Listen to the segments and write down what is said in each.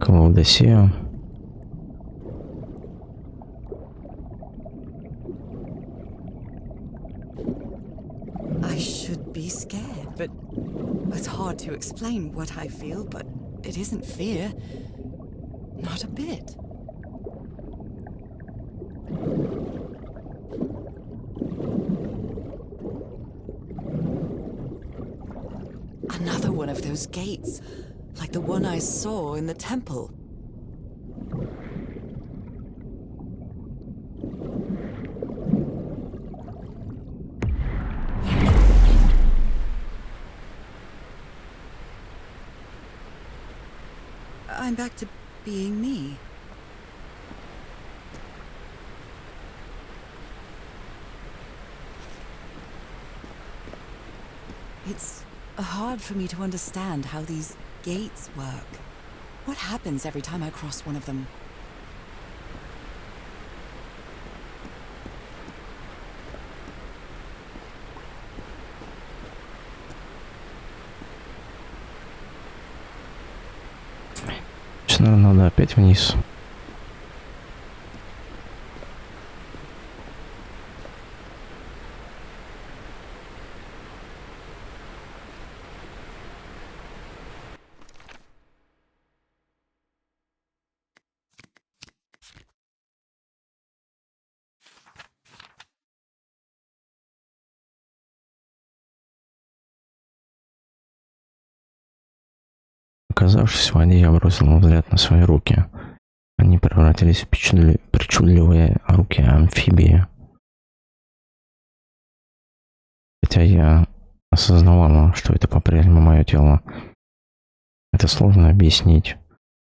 колодосею. I should be scared, but it's hard to explain what I feel, but it isn't fear. Not a bit. Another one of those gates, like the one I saw in the temple. I'm back to being me. It's hard for me to understand how these gates work. What happens every time I cross one of them? Сейчас, наверное, надо опять вниз. Оказавшись в воде, я бросил взгляд на свои руки. Они превратились в причудливые руки амфибии. Хотя я осознавал, что это по-прежнему мое тело. Это сложно объяснить.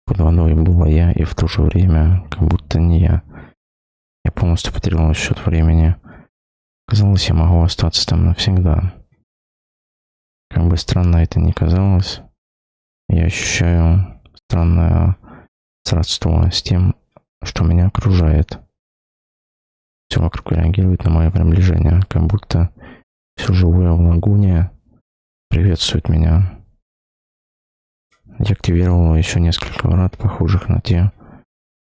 Под водой была я, и в то же время, как будто не я. Я полностью потерял счет времени. Казалось, я могу остаться там навсегда. Как бы странно это ни казалось, я ощущаю странное сродство с тем, что меня окружает. Все вокруг реагирует на мое приближение, как будто все живое в лагуне приветствует меня. Я активировал еще несколько врат, похожих на те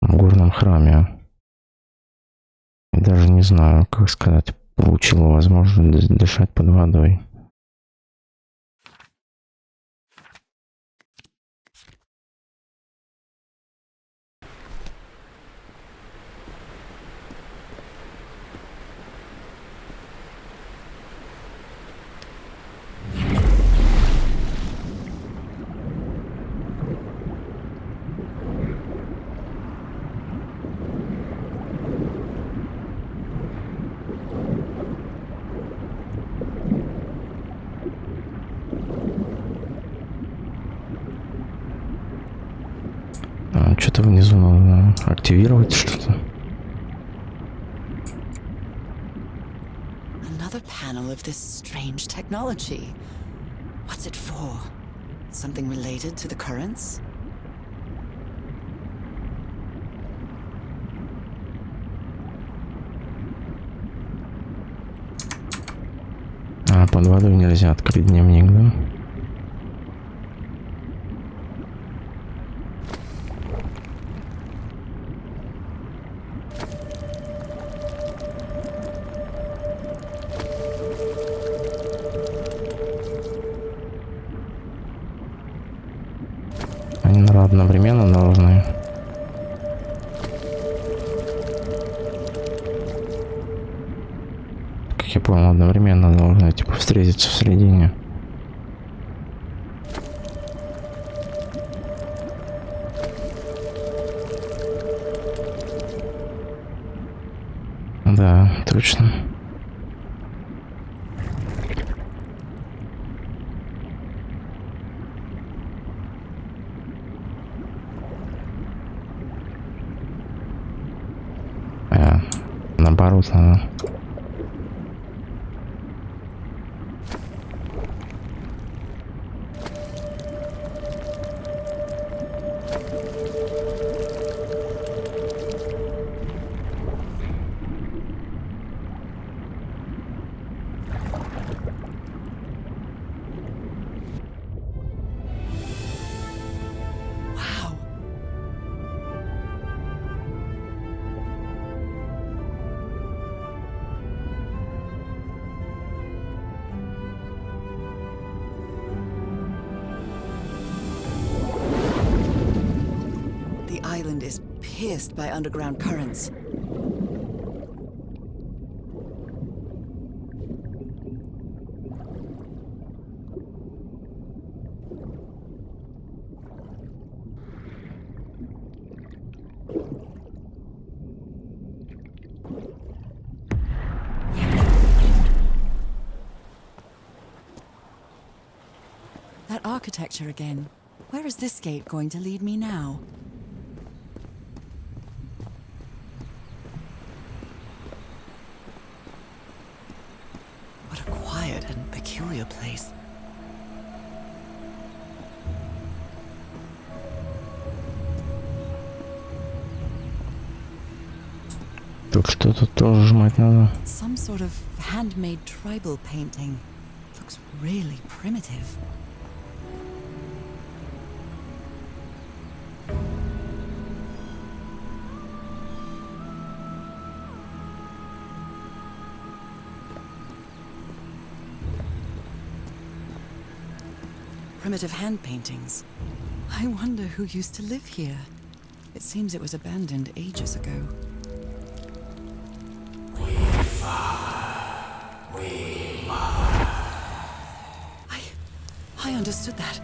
в горном храме. И даже не знаю, как сказать, получила возможность дышать под водой. Что-то внизу надо активировать что-то. Another panel of this strange technology. What's it for? Something related to the currents? А под водой нельзя открыть дневник, да? Они, наверное, одновременно должны. Как я понял, одновременно должны типа встретиться в середине. Да, точно. Наоборот, надо. pierced by underground currents. That architecture again. Where is this gate going to lead me now? What a quiet and peculiar place. Тут что-то тоже жмать надо. Some sort of handmade tribal painting. Looks really primitive. Primitive hand paintings. I wonder who used to live here. It seems it was abandoned ages ago. I understood that.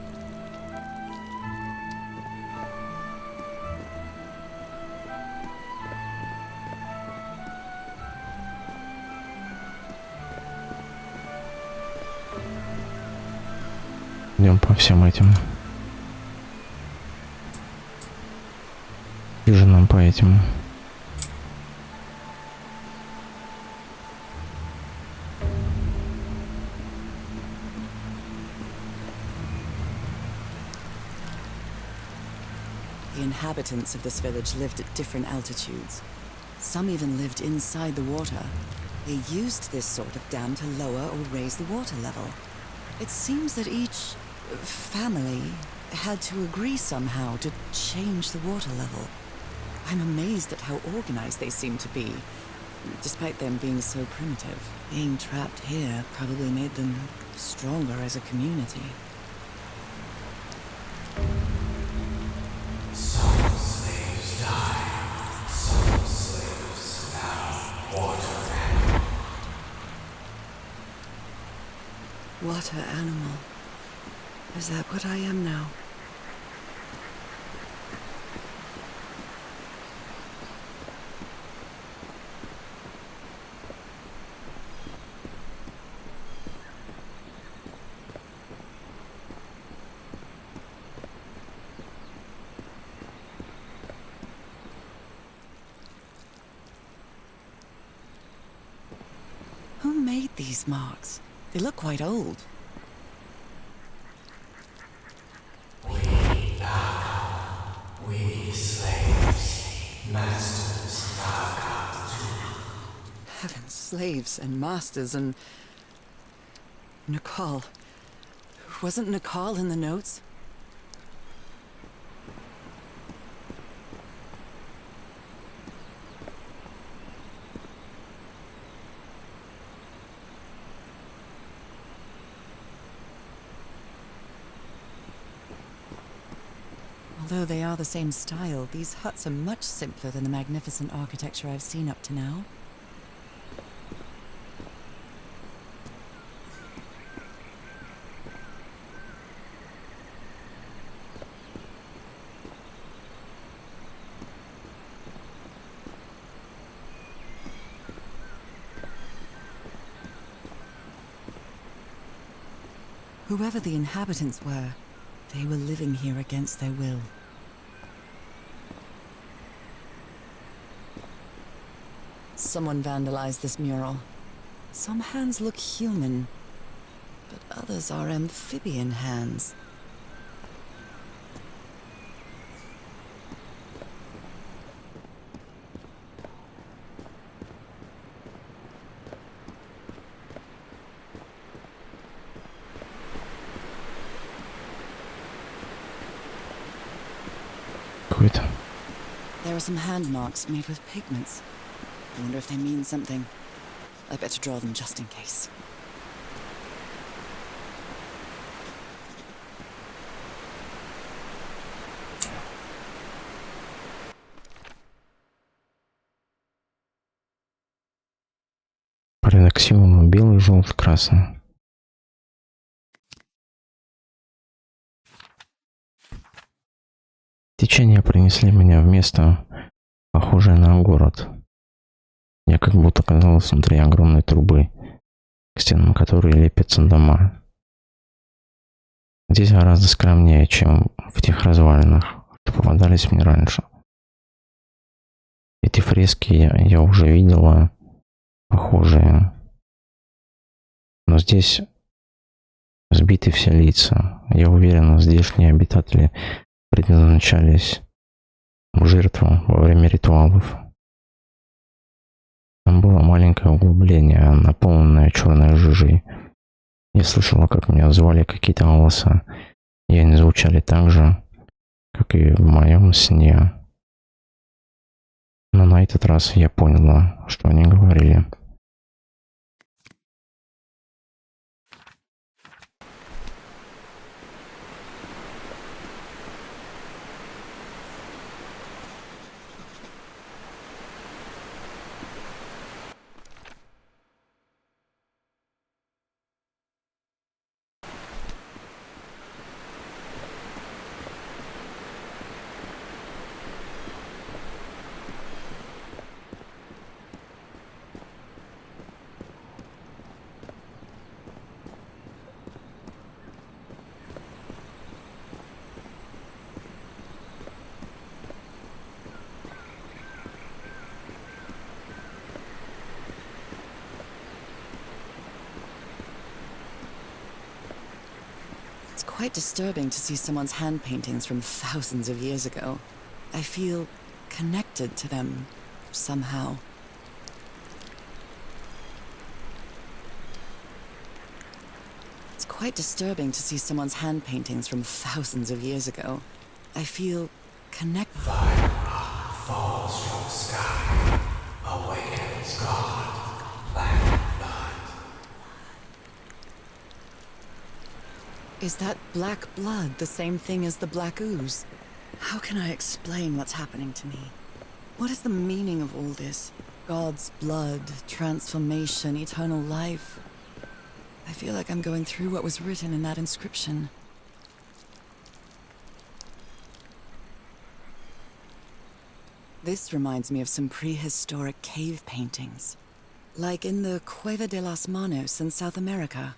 Идем по всем этим. И же нам по этим. The inhabitants of this village lived at different altitudes. Some even lived inside the water. They used this sort of dam to lower or raise the water level. It seems that each family had to agree somehow to change the water level. I'm amazed at how organized they seem to be, despite them being so primitive. Being trapped here probably made them stronger as a community. Some slaves died, some slaves now water animal. Water animal. Is that what I am now? Who made these marks? They look quite old. We slaves, masters have come to. Heavens, slaves and masters and... Nicole. Wasn't Nicole in the notes? Although they are the same style, these huts are much simpler than the magnificent architecture I've seen up to now. Whoever the inhabitants were, they were living here against their will. Someone vandalized this mural. Some hands look human, but others are amphibian hands. Какой-то. There are some hand marks made with pigments. I wonder if they mean something. I better draw them just in case. порядок сил, белый, желтый, красный. Течения принесли меня в место, похожее на город. Я как будто оказался внутри огромной трубы, к стенам которой лепятся дома. Здесь гораздо скромнее, чем в тех развалинах, что попадались мне раньше. Эти фрески я уже видела, похожие. Но здесь сбиты все лица. Я уверен, здешние обитатели предназначались в жертву во время ритуалов. Там было маленькое углубление, наполненное черной жижей. Я слышала, как меня звали какие-то голоса, и они звучали так же, как и в моем сне. Но на этот раз я поняла, что они говорили. It's quite disturbing to see someone's hand paintings from thousands of years ago. I feel connected to them somehow. It's quite disturbing to see someone's hand paintings from thousands of years ago. I feel connected. Fire falls from the sky, awakens God, black blood. Is that black blood the same thing as the black ooze? How can I explain what's happening to me? What is the meaning of all this? God's blood, transformation, eternal life. I feel like I'm going through what was written in that inscription. This reminds me of some prehistoric cave paintings, like in the Cueva de las Manos in South America.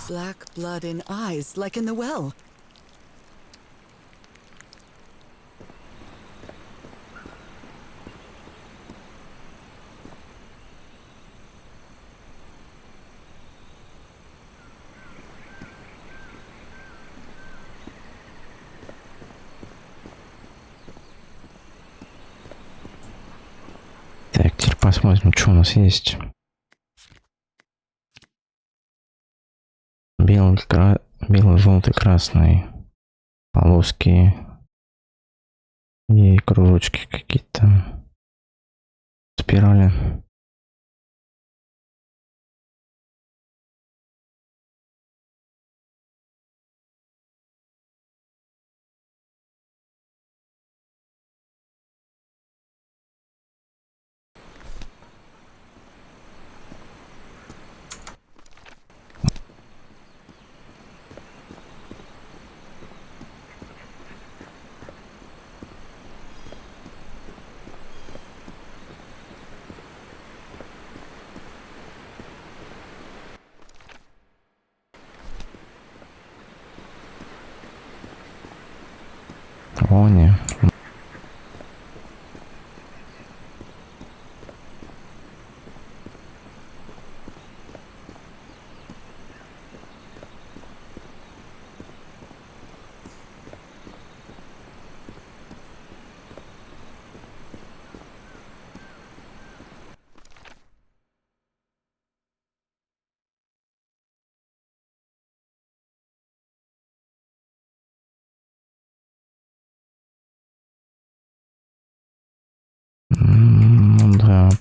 Black blood in eyes, like in the well. Так, теперь посмотрим, что у нас есть. Белый, желтый, красный. Полоски и кружочки какие-то. Спирали. Вони.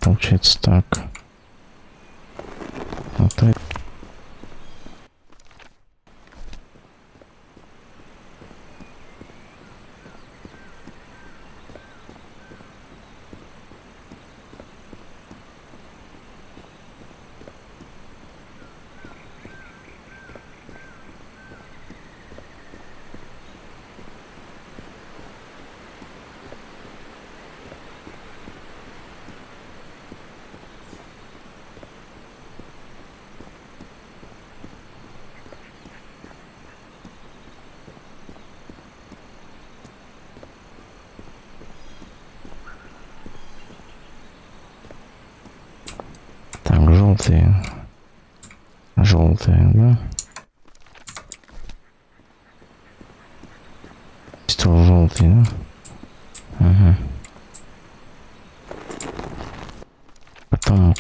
получается так. Вот это. Так, желтые. Желтые, да? Что, желтые, да? Ага. Потом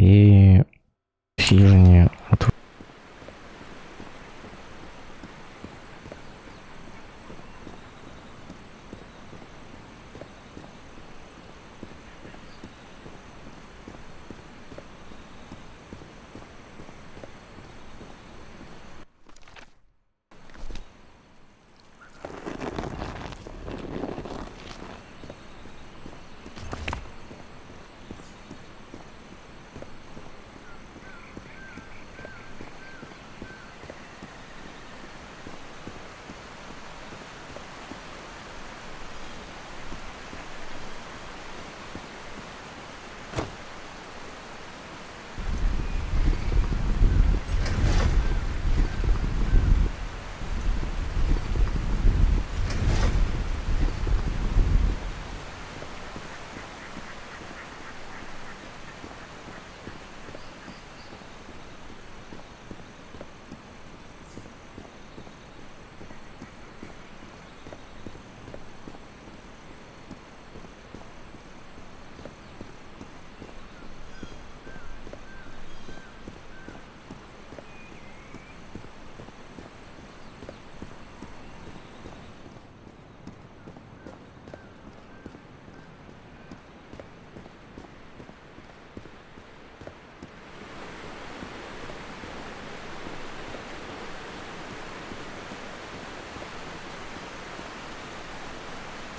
и в хижине вот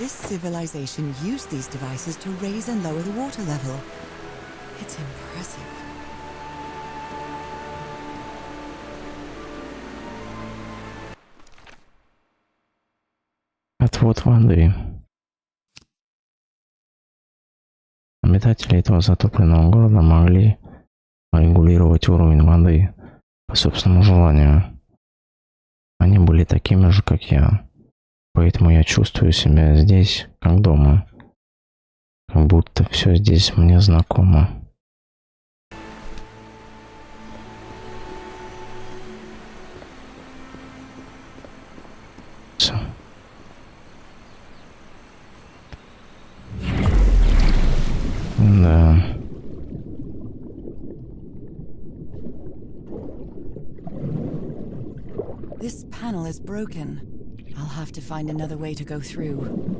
This civilization used these devices to raise and lower the water level. It's impressive. отвод воды. Обитатели этого затопленного города могли регулировать уровень воды по собственному желанию. Они были такими же, как я. Поэтому я чувствую себя здесь, как дома. Как будто все здесь мне знакомо. Да. This panel is broken. I'll have to find another way to go through.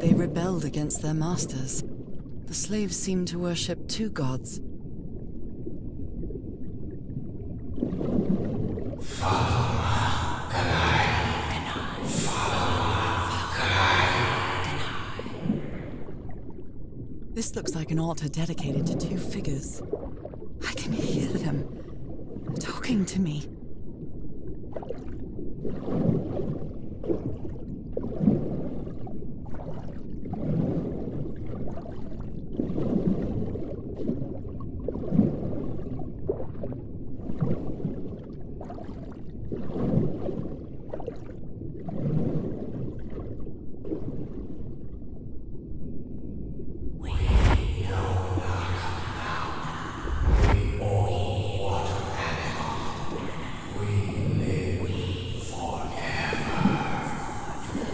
They rebelled against their masters. The slaves seemed to worship two gods. This looks like an altar dedicated to two figures. I can hear them talking to me.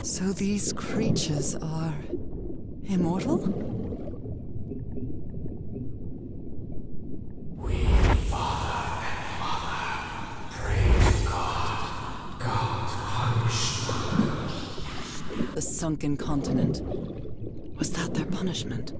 So these creatures are immortal? We, Father and Mother, pray to God. God punished them. The sunken continent. Was that their punishment?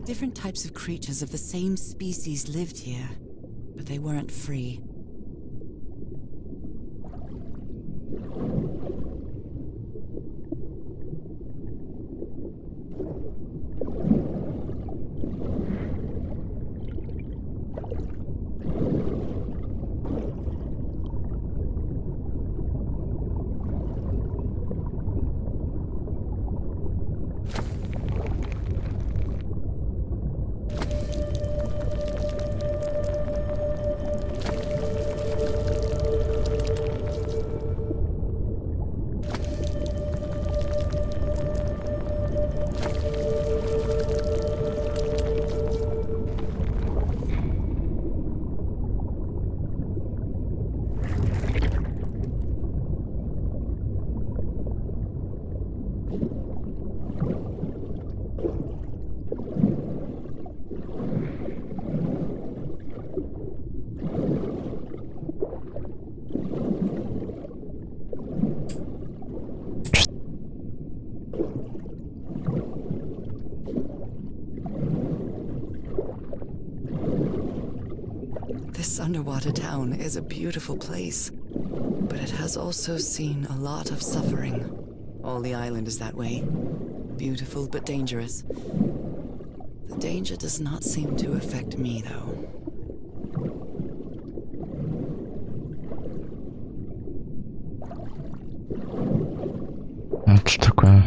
Different types of creatures of the same species lived here, but they weren't free. This underwater town is a beautiful place, but it has also seen a lot of suffering. All the island is that way. Beautiful but dangerous. The danger does not seem to affect me, though. Что такое?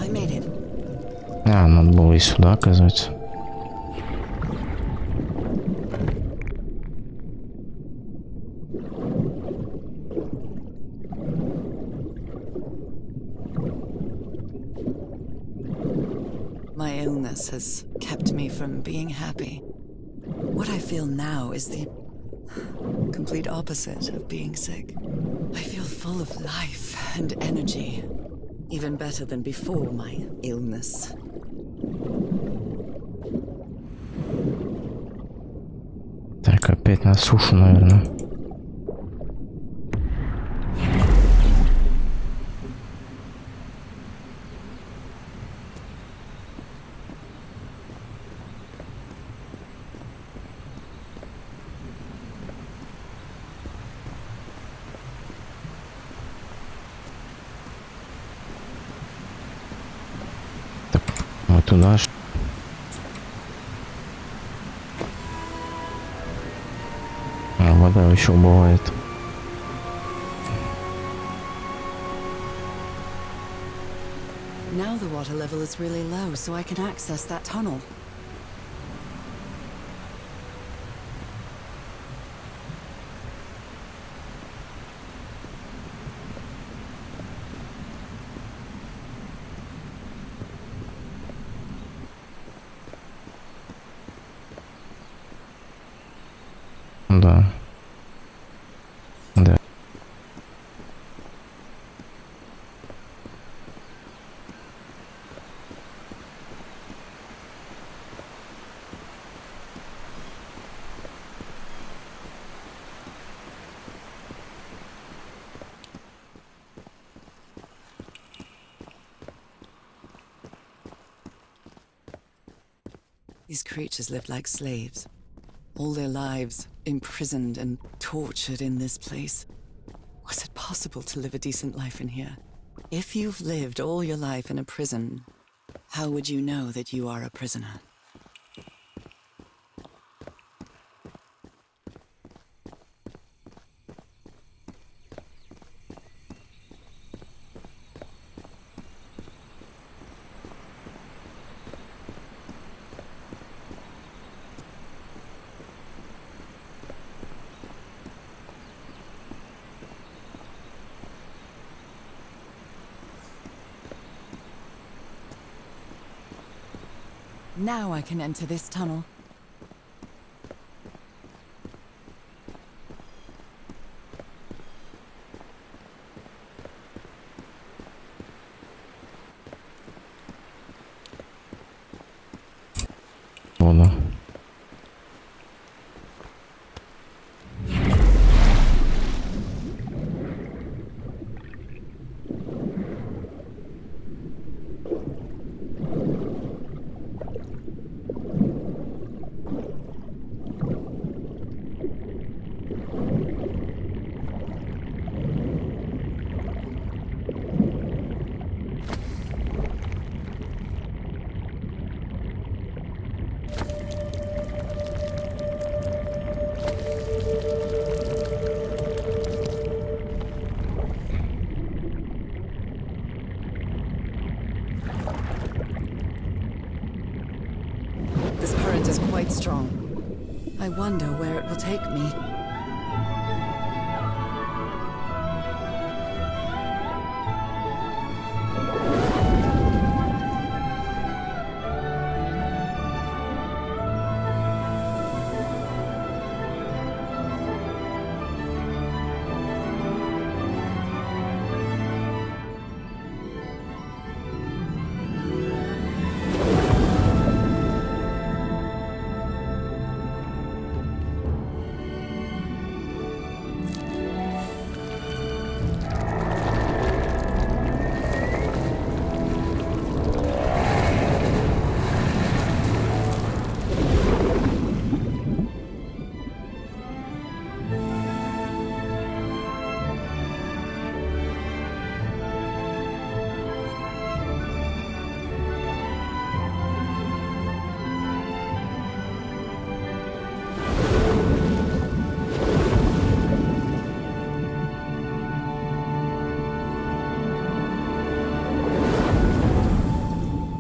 I made it. А, надо было и сюда, оказывается. My illness has kept me from being happy. What I feel now is the complete opposite of being sick. I feel full of life and energy. Even better than before my illness. Так, опять на сушу, наверное. Так, мы туда. А, вода еще бывает. Now the water level is really low, so I can access that tunnel. Да. Да. These creatures lived like slaves, all their lives imprisoned and tortured in this place. Was it possible to live a decent life in here? If you've lived all your life in a prison, how would you know that you are a prisoner? Now I can enter this tunnel. Вода. This current is quite strong. I wonder where it will take me.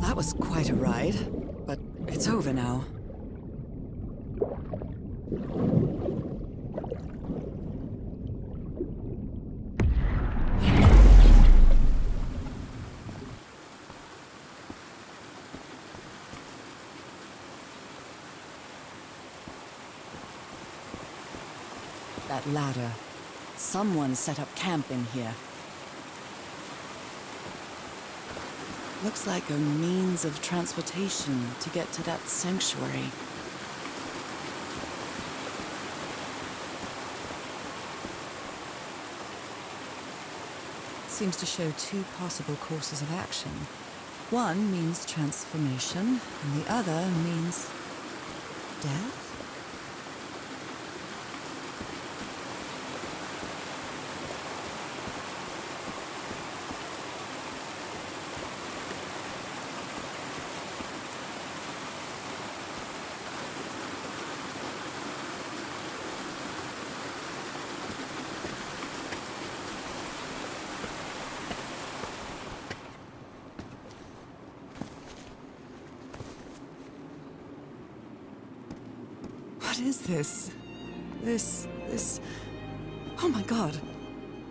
That was quite a ride, but it's over now. That ladder. Someone set up camp in here. Looks like a means of transportation to get to that sanctuary. Seems to show two possible courses of action. One means transformation, and the other means death? What is this? This... Oh my god!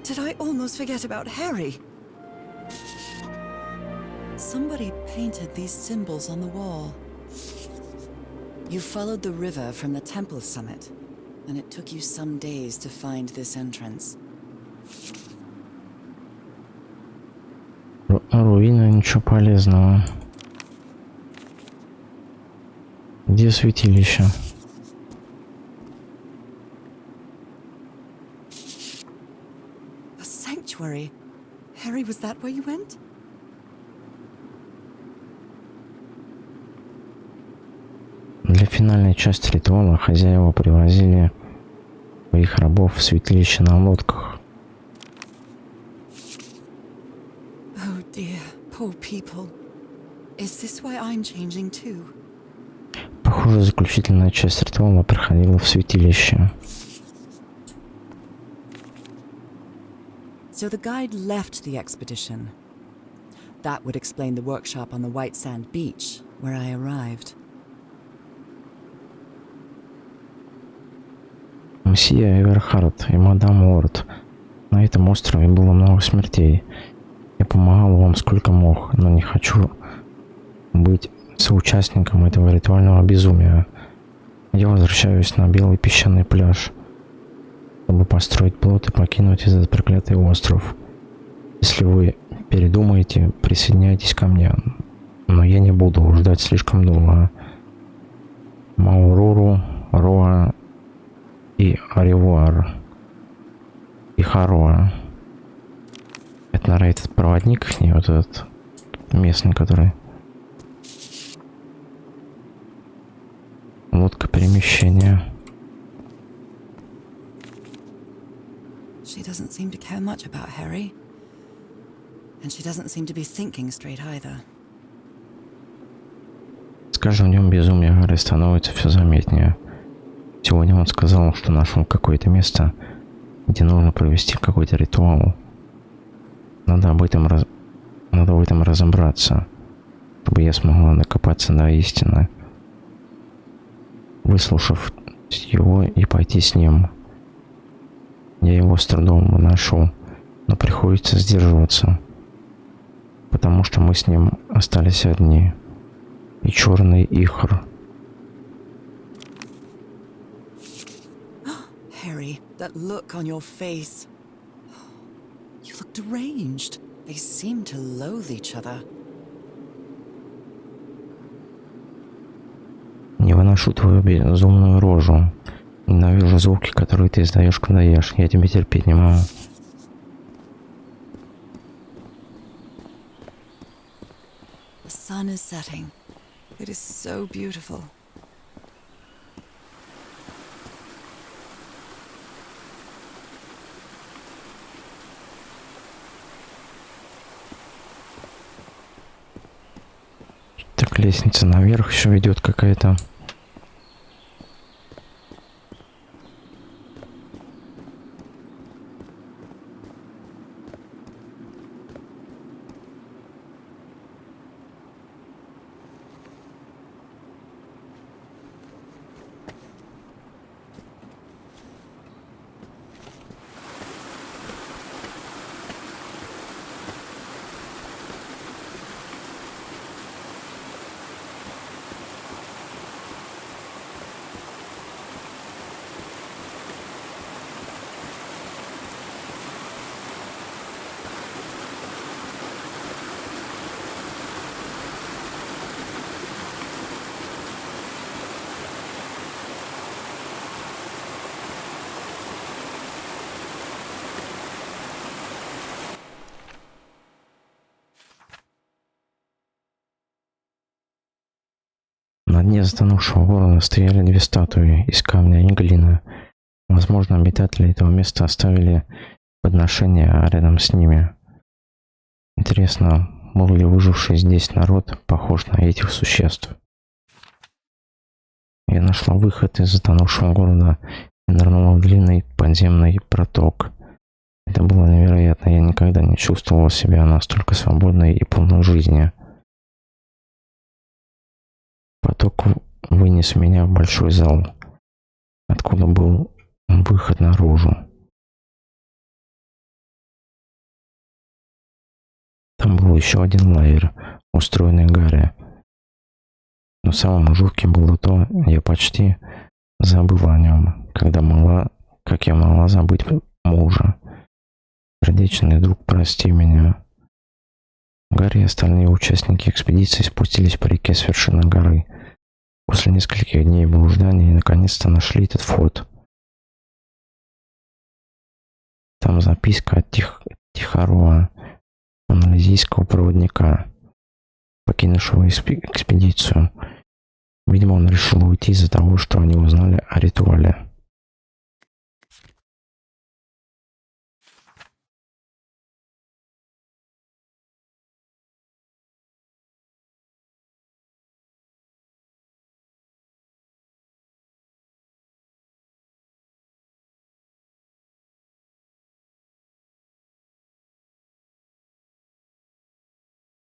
Did I almost forget about Harry? Somebody painted these symbols on the wall. You followed the river from the temple summit, and it took you some days to find this entrance. Руина, ничего полезного. Где святилище? A sanctuary? Harry, was that where you went? финальной части ритуала хозяева привозили своих рабов в святилище на лодках. Oh dear, poor people. Is this why I'm changing too? Похоже, заключительная часть ритуала проходила в святилище. So the guide left the expedition. That would explain the workshop on the white sand beach, where I arrived. Мсье Эверхард и мадам Уорд, на этом острове было много смертей. Я помогал вам сколько мог, но не хочу быть соучастником этого ритуального безумия. Я возвращаюсь на белый песчаный пляж, чтобы построить плот и покинуть этот проклятый остров. Если вы передумаете, присоединяйтесь ко мне, но я не буду ждать слишком долго. Мауруру, Роа и Аревуар. И Хароа. Это, наверное, этот проводник, не вот этот местный, который... Лодка перемещения. She doesn't seem to care much about Harry. And she doesn't seem to be thinking straight either. С каждым днем безумие Гарри становится все заметнее. Сегодня он сказал, что нашел какое-то место, где нужно провести какой-то ритуал. Надо в этом разобраться, чтобы я смогла докопаться до истины. Выслушав его и пойти с ним. Я его с трудом выношу, но приходится сдерживаться, потому что мы с ним остались одни. И черный ихр. Harry, that look on your face. You look deranged. They seem to loathe each other. Не выношу твою безумную рожу. Ненавижу звуки, которые ты издаешь, когда ешь. Я тебя терпеть не могу. The sun is setting. It is so beautiful. Так, лестница наверх еще ведет какая-то. На дне затонувшего города стояли две статуи из камня и глины. Возможно, обитатели этого места оставили подношения рядом с ними. Интересно, был ли выживший здесь народ похож на этих существ? Я нашла выход из затонувшего города и нырнула в длинный подземный проток. Это было невероятно, я никогда не чувствовала себя настолько свободной и полной жизни. Поток вынес меня в большой зал, откуда был выход наружу. Там был еще один лагерь, устроенный Гарри. Но самым жутким было то, я почти забыла о нем, как я могла забыть мужа. Сердечный друг, прости меня. Гарри и остальные участники экспедиции спустились по реке с вершины горы. После нескольких дней блуждания наконец-то нашли этот форт. Там записка от Тихароа, малазийского проводника, покинувшего экспедицию. Видимо, он решил уйти из-за того, что они узнали о ритуале.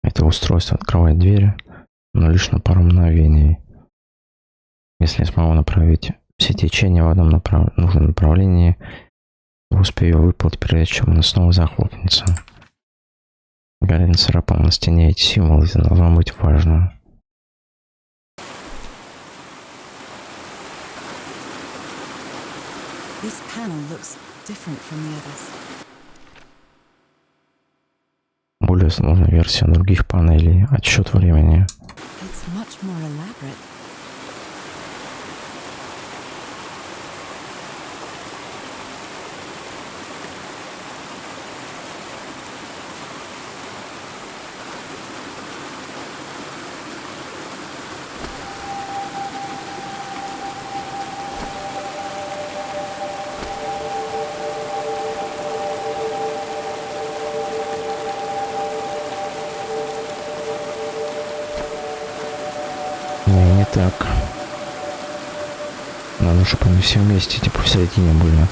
Это устройство открывает двери, но лишь на пару мгновений. Если я смогу направить все течения в одном нужном направлении, то успею выплыть, прежде чем оно снова захлопнется. Гарри царапал на стене эти символы, это должно быть важно. This panel looks different from the others. Более сложная версия других панелей. Отсчет времени. It's much more elaborate. Не так. Надо, чтобы они все вместе, типа в середине были.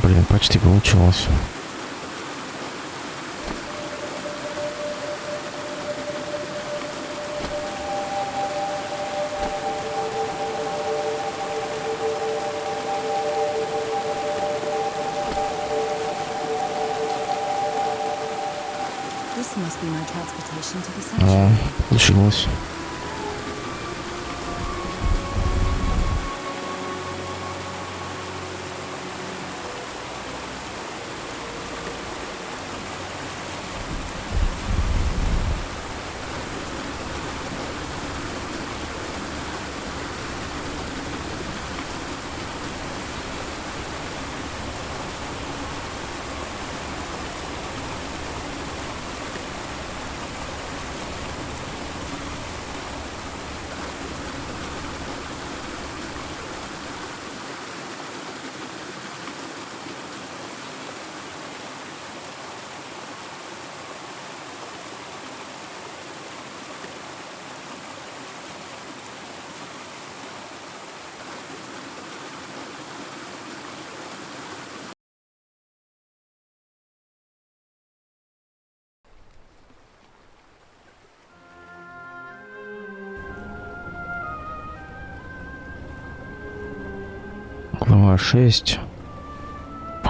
Блин, почти получилось. This must be my transportation to the О, sanctuary. получилось. Глава 6.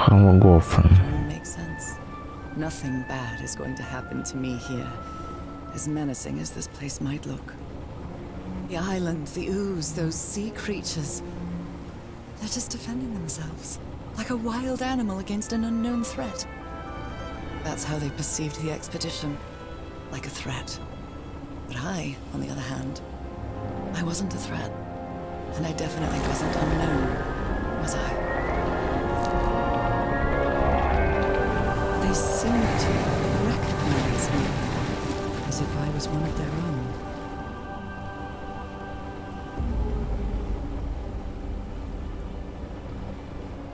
ФХАЛГОФ'Н. Don't make sense. Nothing bad is going to happen to me here, as menacing as this place might look. The island, the ooze, those sea creatures. They're just defending themselves, like a wild animal against an unknown threat. That's how they perceived the expedition, like a threat. But I, on the other hand, I wasn't a threat. And I definitely wasn't unknown, was I? They seemed to recognize me, as if I was one of their own.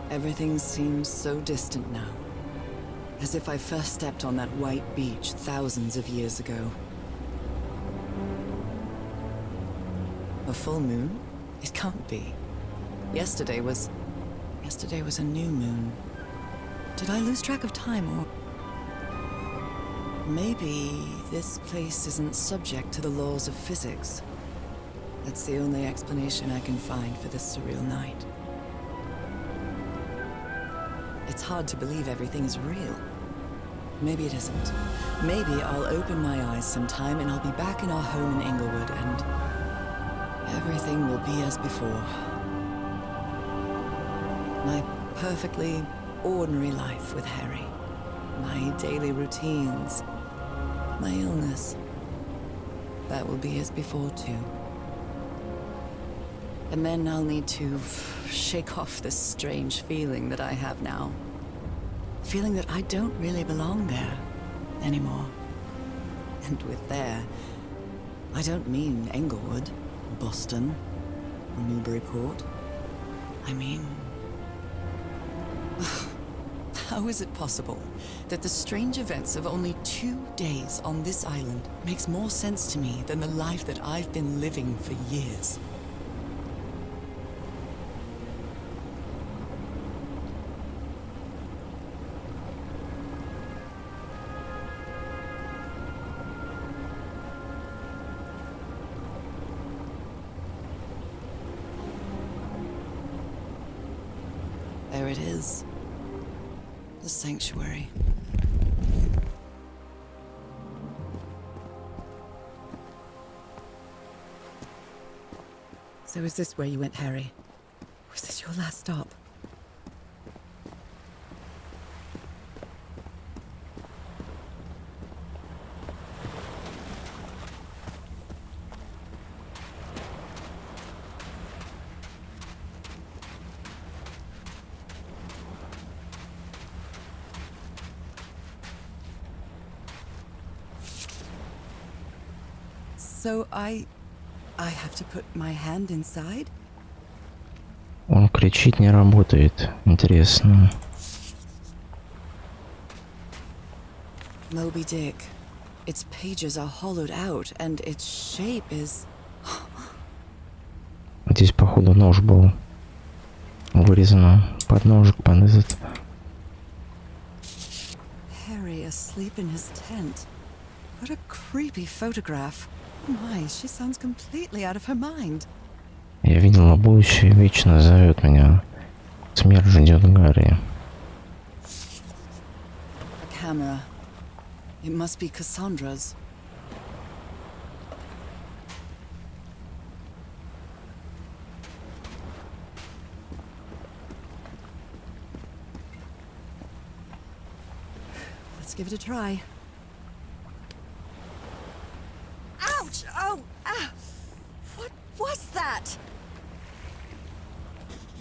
Everything seems so distant now, as if I first stepped on that white beach thousands of years ago. A full moon? It can't be. Yesterday was a new moon. Did I lose track of time, or... Maybe this place isn't subject to the laws of physics. That's the only explanation I can find for this surreal night. It's hard to believe everything is real. Maybe it isn't. Maybe I'll open my eyes sometime and I'll be back in our home in Inglewood and everything will be as before. My perfectly ordinary life with Harry. My daily routines. My illness. That will be as before too. And then I'll need to shake off this strange feeling that I have now. Feeling that I don't really belong there anymore. And with there, I don't mean Englewood, or Boston, or Newburyport. I mean... How is it possible that the strange events of only 2 days on this island makes more sense to me than the life that I've been living for years? There it is. The sanctuary. So is this where you went, Harry? Was this your last stop? So I have to put my hand inside? Он кричит, не работает. Интересно. Moby Dick. Its pages are hollowed out, and its shape is... Здесь, походу, нож был вырезано под ножик, под этот. Harry asleep in his tent. What a creepy photograph. My, she sounds completely out of her mind. Я видела будущее, вечно зовет меня. Смерть ждет Гарри. A camera. It must be Cassandra's. Let's give it a try. Ouch! Oh! Ah! What was that?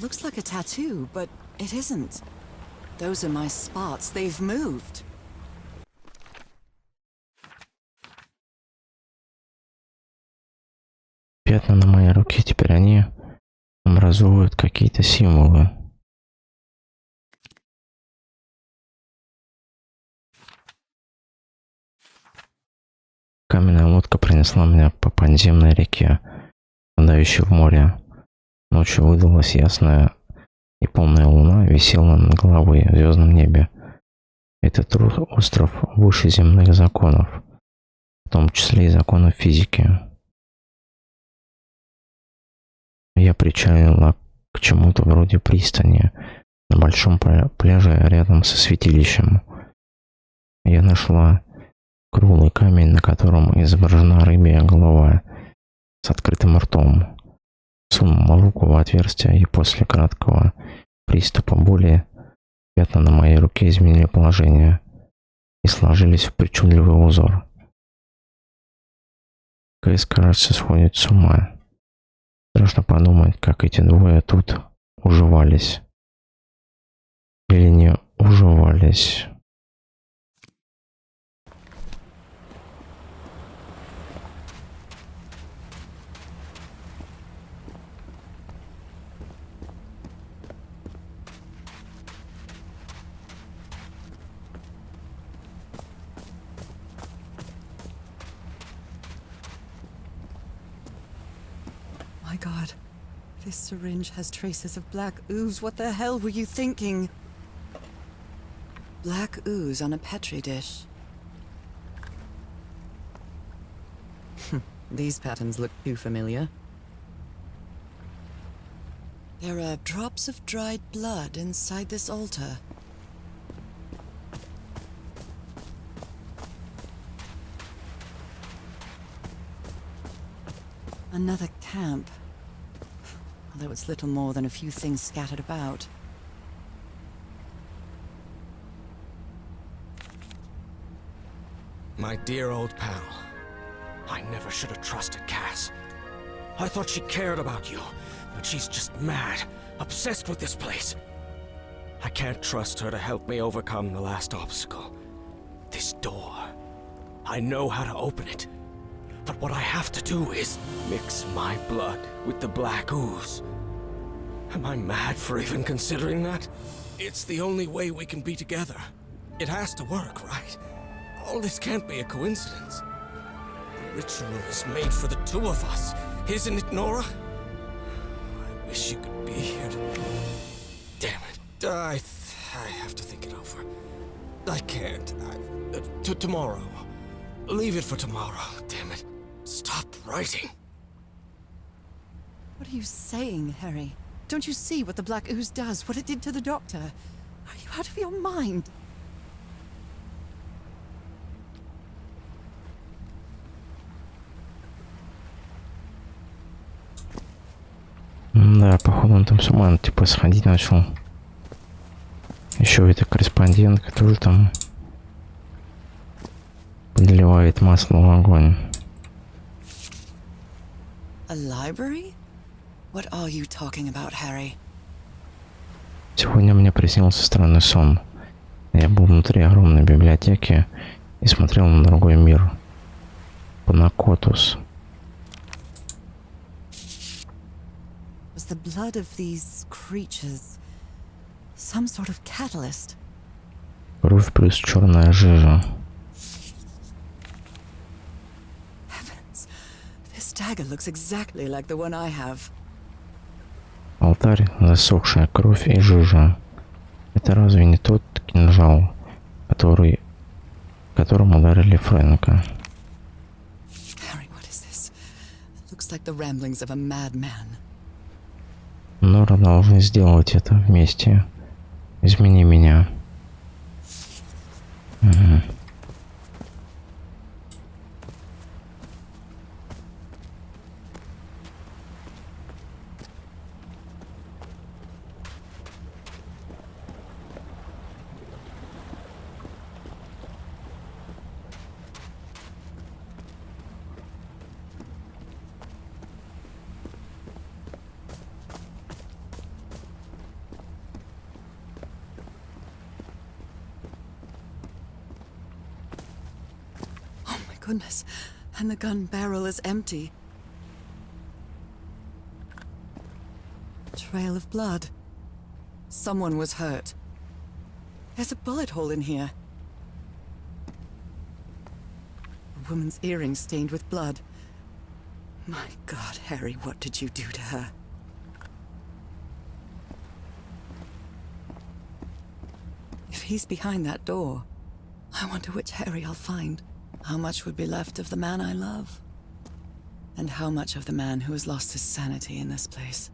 Looks like a tattoo, but it isn't. Those are my spots. They've moved. Пятна на моей руке, теперь они образуют какие-то символы. Каменная лодка принесла меня по подземной реке, впадающей в море. Ночью выдалась ясная и полная луна, висела над головой в звездном небе. Этот остров выше земных законов, в том числе и законов физики. Я причалила к чему-то вроде пристани, на большом пляже рядом со святилищем. Я нашла круглый камень, на котором изображена рыбья голова с открытым ртом. Сунула руку в отверстие, и после краткого приступа боли пятна на моей руке изменили положение и сложились в причудливый узор. Кэс, кажется, сходит с ума. Страшно подумать, как эти двое тут уживались. Или не уживались. My God, this syringe has traces of black ooze. What the hell were you thinking? Black ooze on a petri dish. These patterns look too familiar. There are drops of dried blood inside this altar. Another camp. Although it's little more than a few things scattered about. My dear old pal. I never should have trusted Cass. I thought she cared about you, but she's just mad, obsessed with this place. I can't trust her to help me overcome the last obstacle. This door. I know how to open it. But what I have to do is mix my blood with the black ooze. Am I mad for even considering that? It's the only way we can be together. It has to work, right? All this can't be a coincidence. The ritual is made for the two of us, isn't it, Nora? I wish you could be here to... Damn it. I have to think it over. I can't. Tomorrow. Leave it for tomorrow, damn it. Stop writing. What are you saying, Harry? Don't you see what the black ooze does? What it did to the doctor? Are you out of your mind? Да, походу он там с ума типа сходить начал. Еще эта корреспондентка тоже там подливает масло в огонь. A library? What are you talking about, Harry? Сегодня мне приснился странный сон. Я был внутри огромной библиотеки и смотрел на другой мир. Панакотус. Was the blood of these creatures some sort of catalyst? Кровь плюс черная жижа. Heavens, this dagger looks exactly like the one I have. Алтарь, засохшая кровь и жижа. Это разве не тот кинжал, которым ударили Фрэнка? Harry, what is this? It looks like the ramblings of a madman. Нора должны сделать это вместе. Измени меня. Угу. Goodness, and the gun barrel is empty. Trail of blood. Someone was hurt. There's a bullet hole in here. A woman's earring stained with blood. My God, Harry, what did you do to her? If he's behind that door, I wonder which Harry I'll find. How much would be left of the man I love? And how much of the man who has lost his sanity in this place?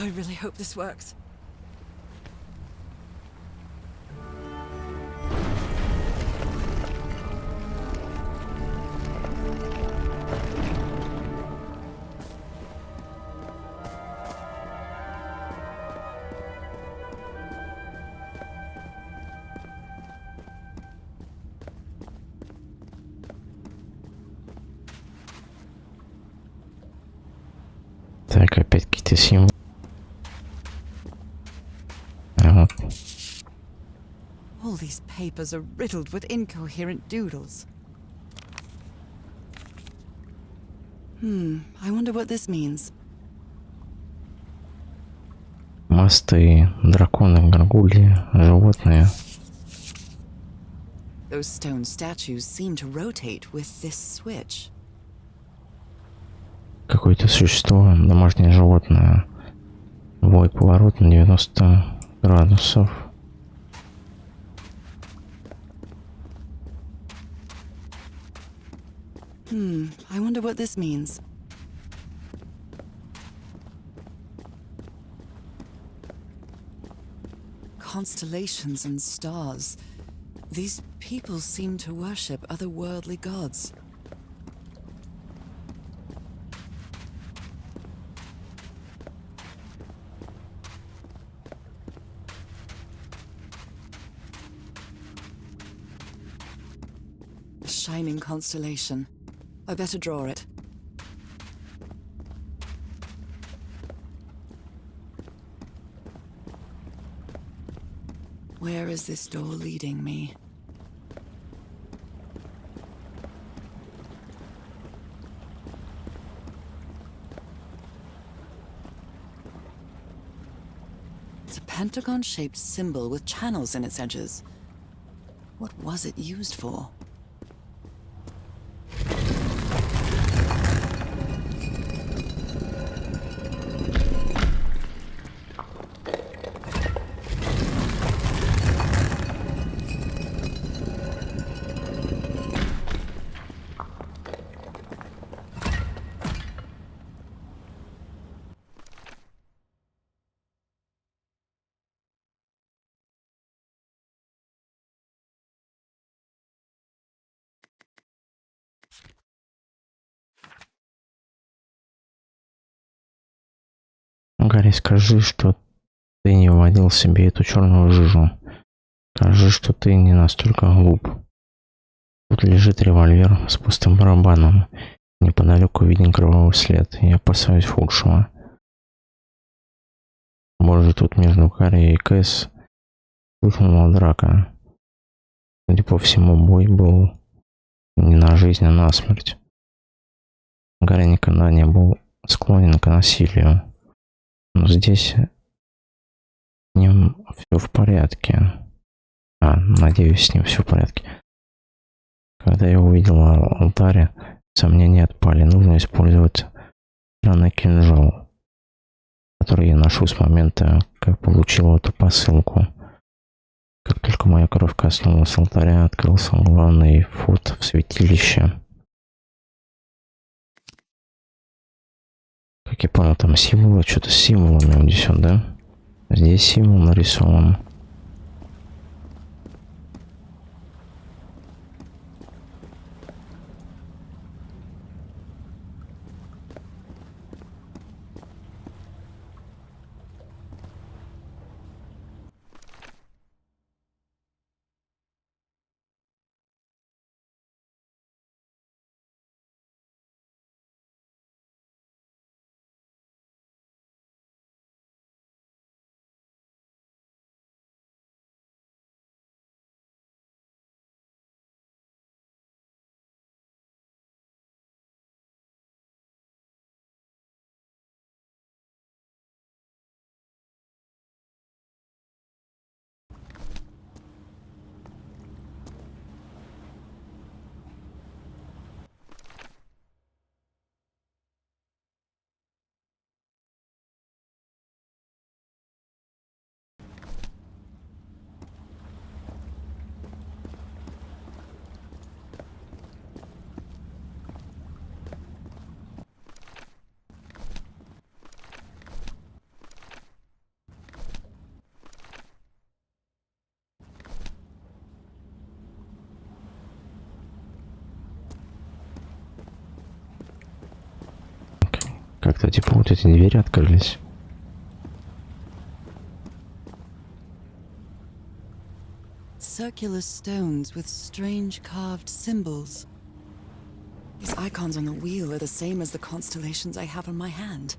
I really hope this works. Так, опять какие-то символы. Вот. All these papers are riddled with incoherent doodles. I wonder what this means. Мосты, драконы, горгульи, животные. Those stone statues seem to rotate with this switch. Какое-то существо, домашнее животное. Вой, поворот на 90 градусов. I wonder what this means. Constellations and stars. These people seem to worship otherworldly gods. A shining constellation. I better draw it. Where is this door leading me? It's a pentagon-shaped symbol with channels in its edges. What was it used for? Гарри, скажи, что ты не вводил себе эту черную жижу. Скажи, что ты не настолько глуп. Тут лежит револьвер с пустым барабаном. Неподалеку виден кровавый след. Я опасаюсь худшего. Боже, тут между Гарри и Кэс вспыхнула драка. Судя по всему, бой был не на жизнь, а на смерть. Гарри никогда не был склонен к насилию. Но здесь с ним все в порядке. Надеюсь, с ним все в порядке. Когда я увидел алтарь, сомнения отпали. Нужно использовать странный кинжал, который я ношу с момента, как получил эту посылку. Как только моя кровь коснулась алтаря, открылся главный вход в святилище. Как я понял, там символы, что-то с символами он несет, да? Здесь символ нарисован. как-то типа вот эти двери открылись. Circular stones with strange carved symbols. These icons on the wheel are the same as the constellations I have on my hand.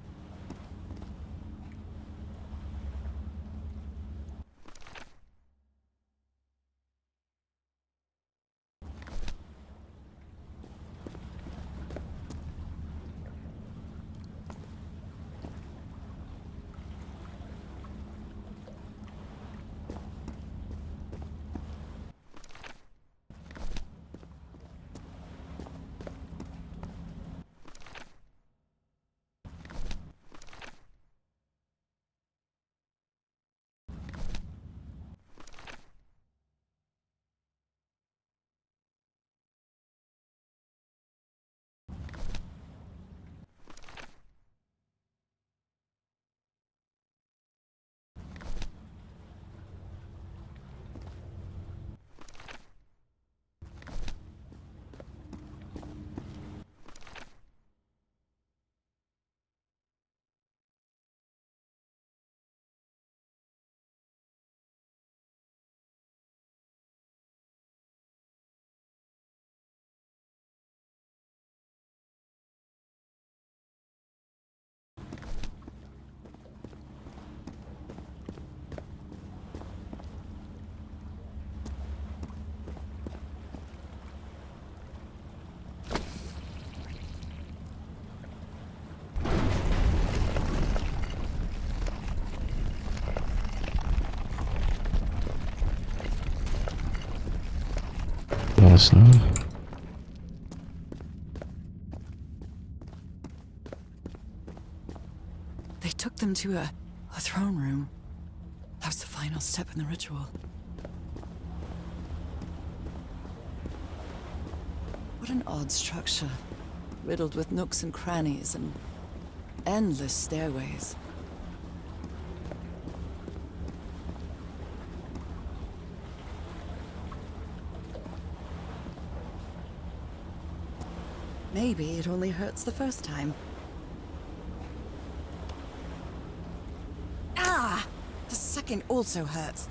Ясно. They took them to a throne room. That was the final step in the ritual. What an odd structure, riddled with nooks and crannies and endless stairways. Maybe it only hurts the first time. Ah! The second also hurts.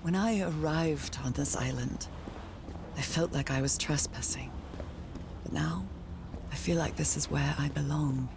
When I arrived on this island, I felt like I was trespassing. But now, I feel like this is where I belong.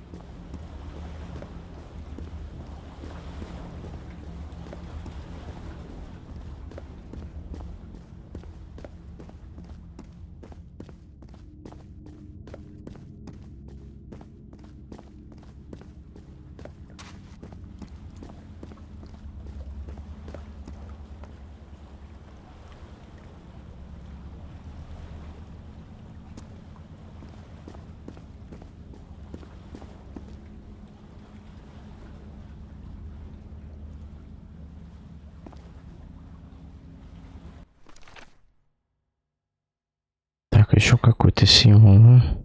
Так, еще какой-то символ, да?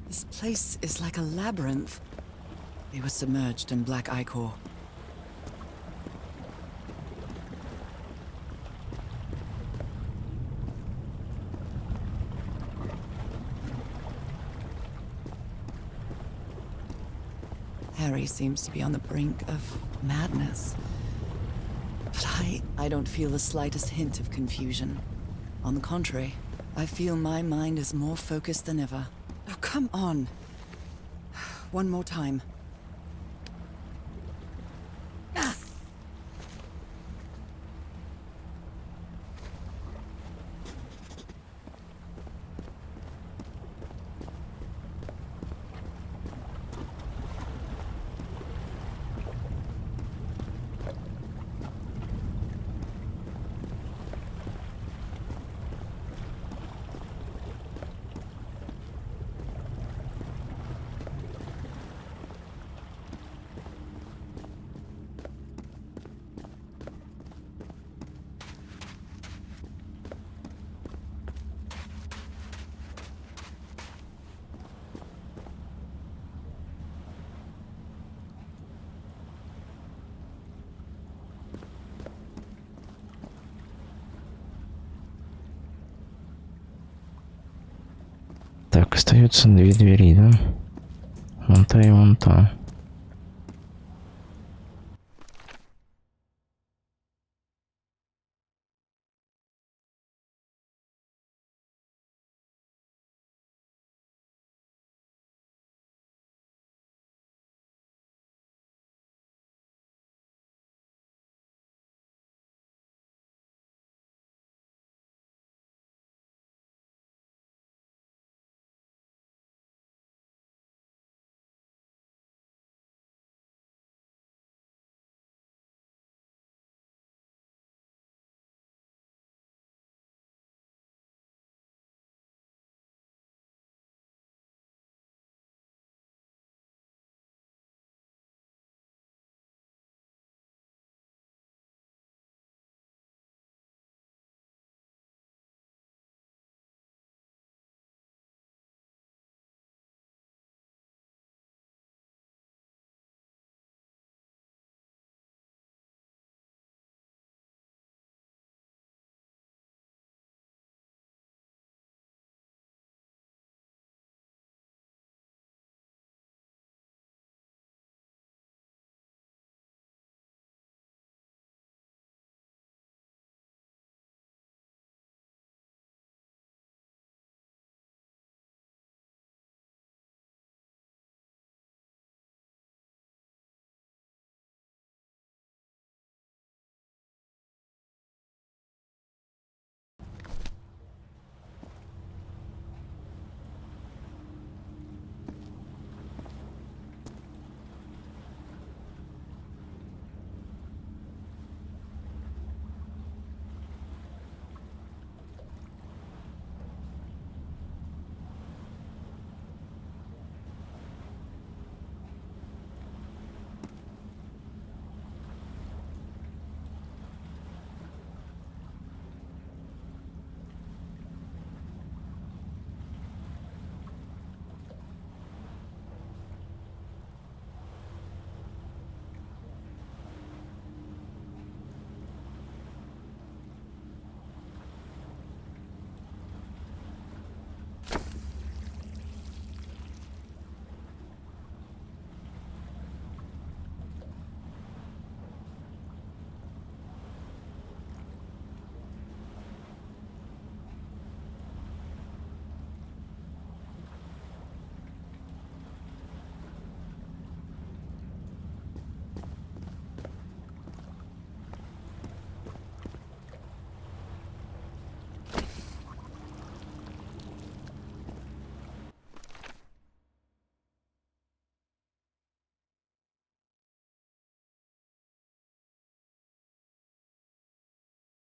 This place is like a labyrinth. They were submerged in black ichor. Harry seems to be on the brink of madness. But I don't feel the slightest hint of confusion. On the contrary, I feel my mind is more focused than ever. Oh, come on. One more time. Ah! Так, остается 2 двери, да? Вон та и вон та.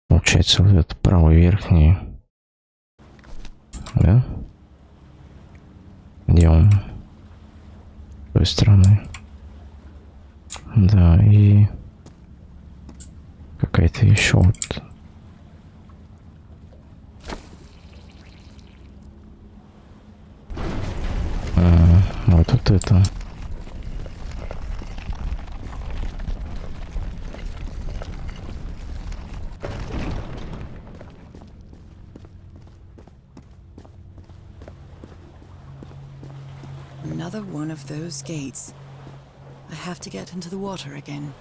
Получается, вот этот правый верхний, да? Где он? С той стороны. Да, и какая-то еще вот. Вот это. Another one of those gates. I have to get into the water again.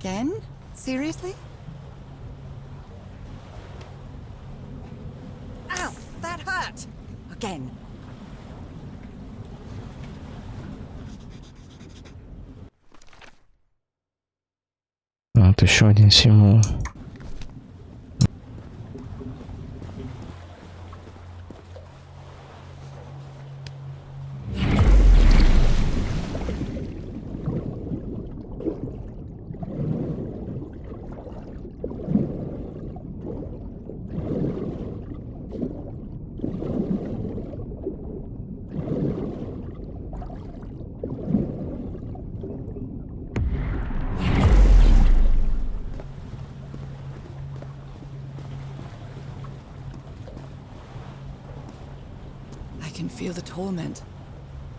Again? Seriously? Ow! That hurt! Again. Вот еще один символ. I can feel the torment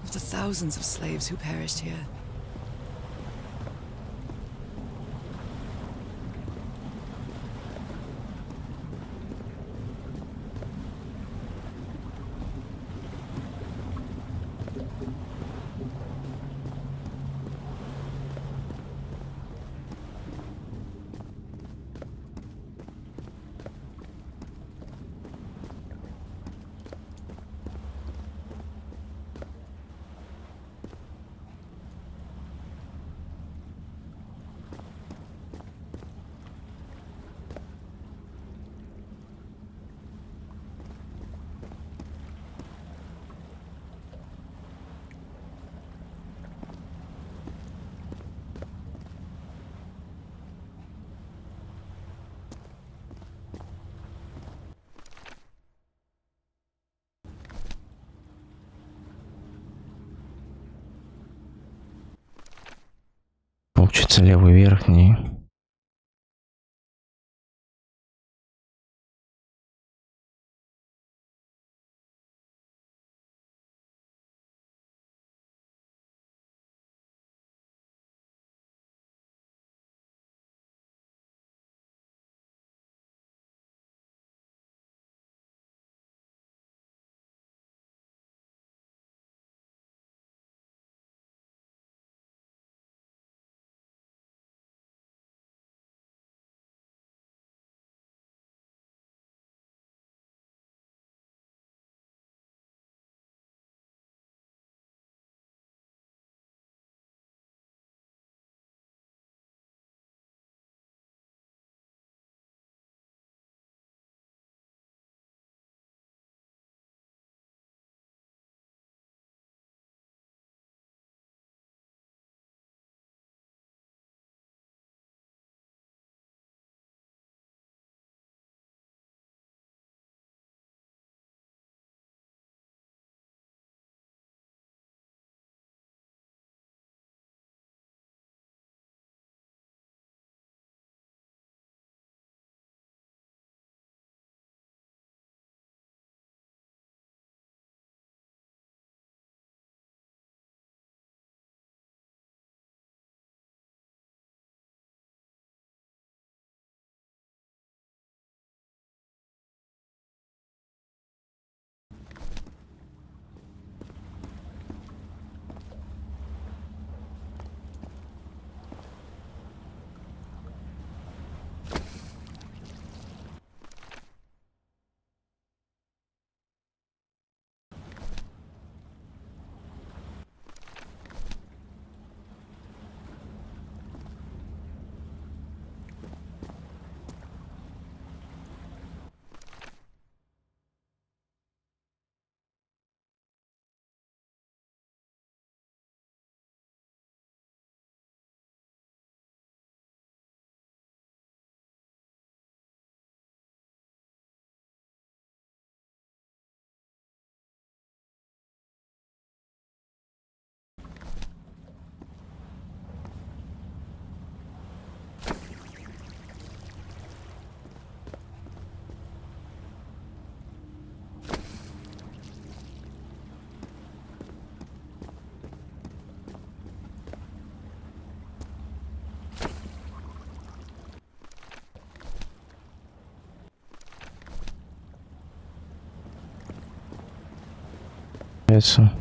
of the thousands of slaves who perished here. Получится левый верхний. получается.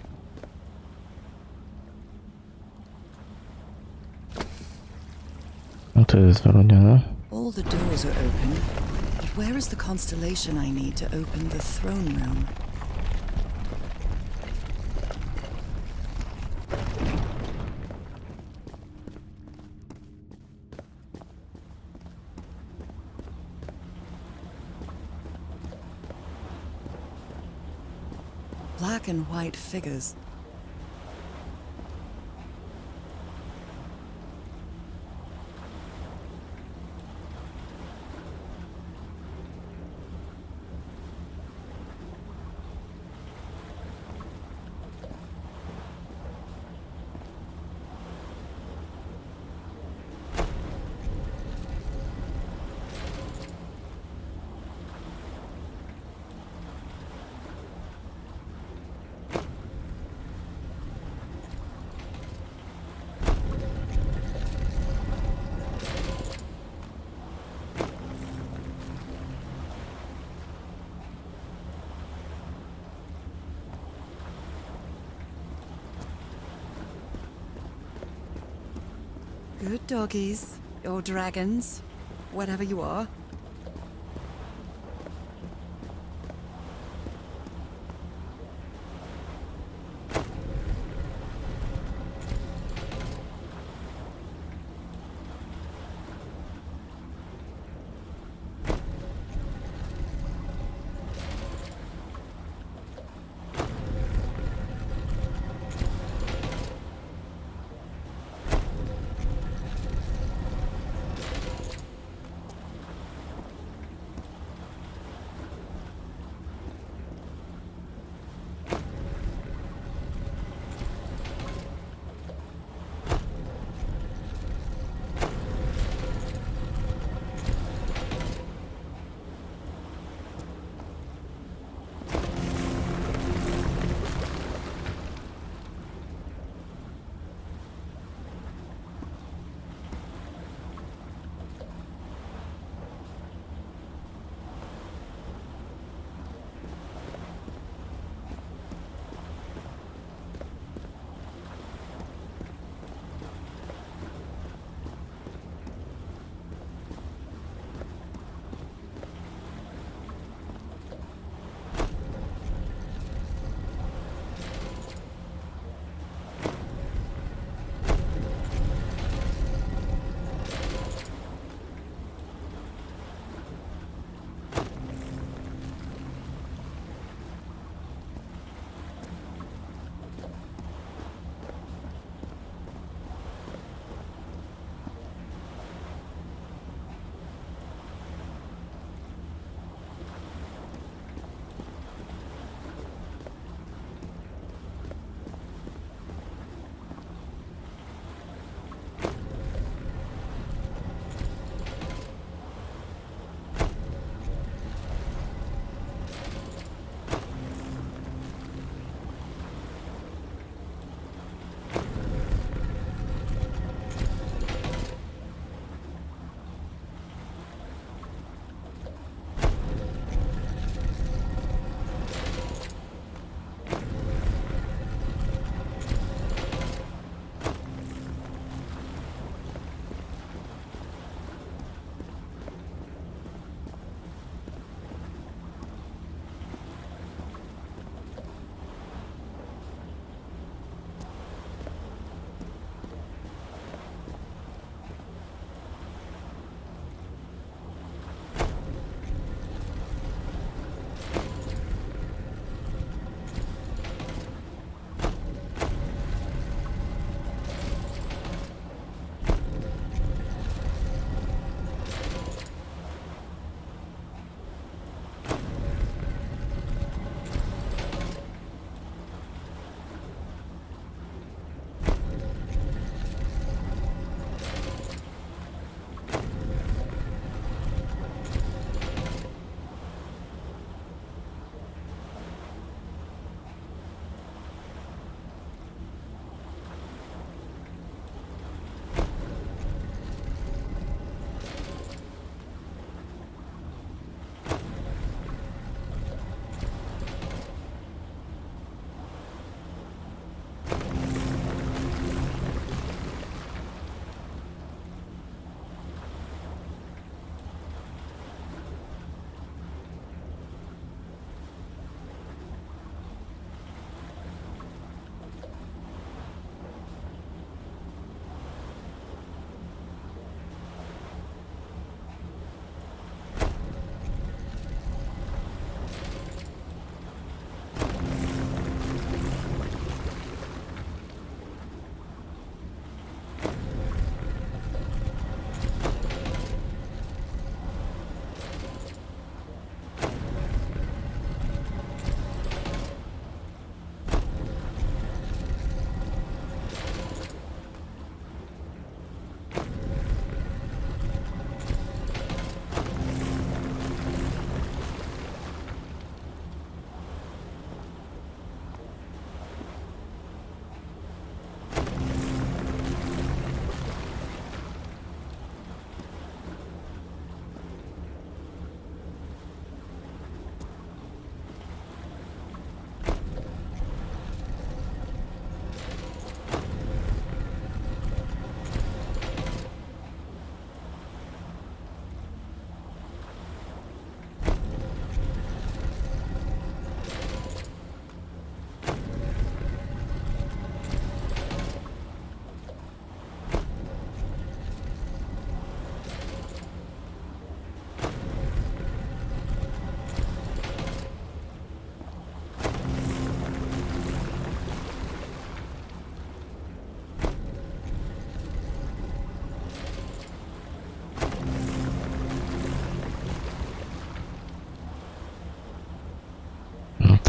Вот этот вроде, да? All the doors are open, but where is the constellation I need to open the throne room? Black and white figures. Good doggies, or dragons, whatever you are.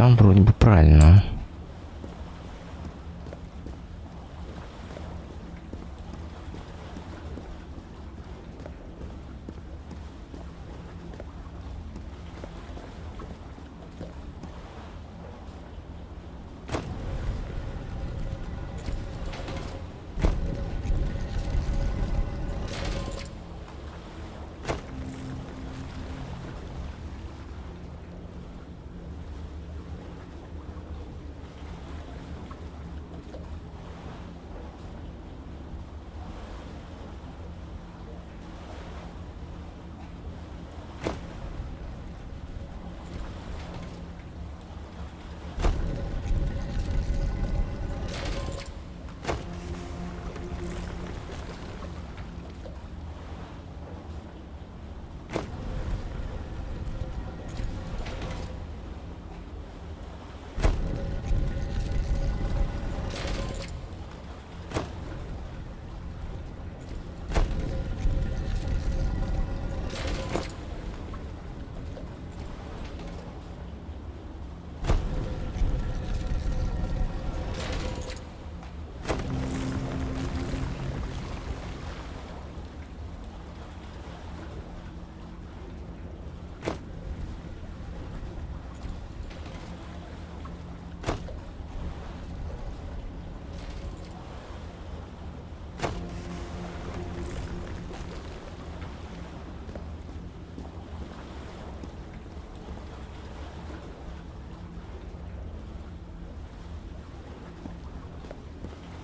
там вроде бы правильно.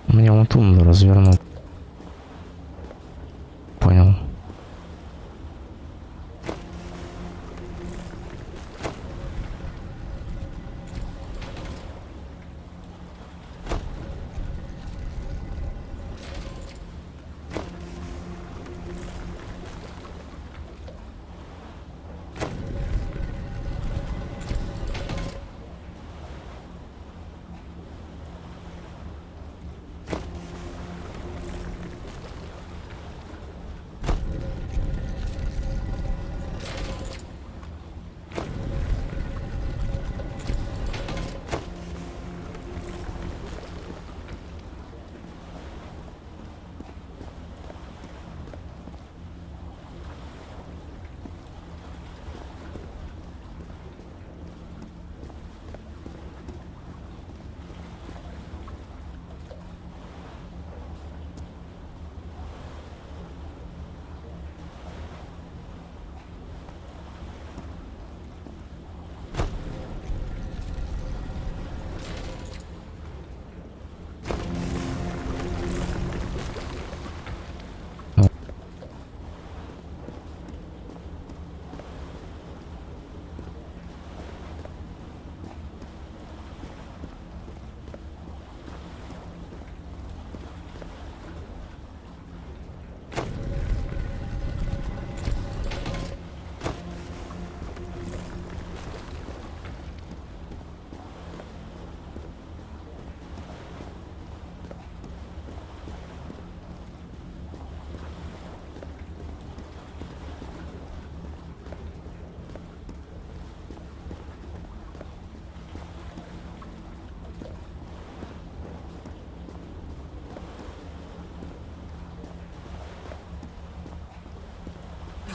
Мне вот тундру развернуть. Понял.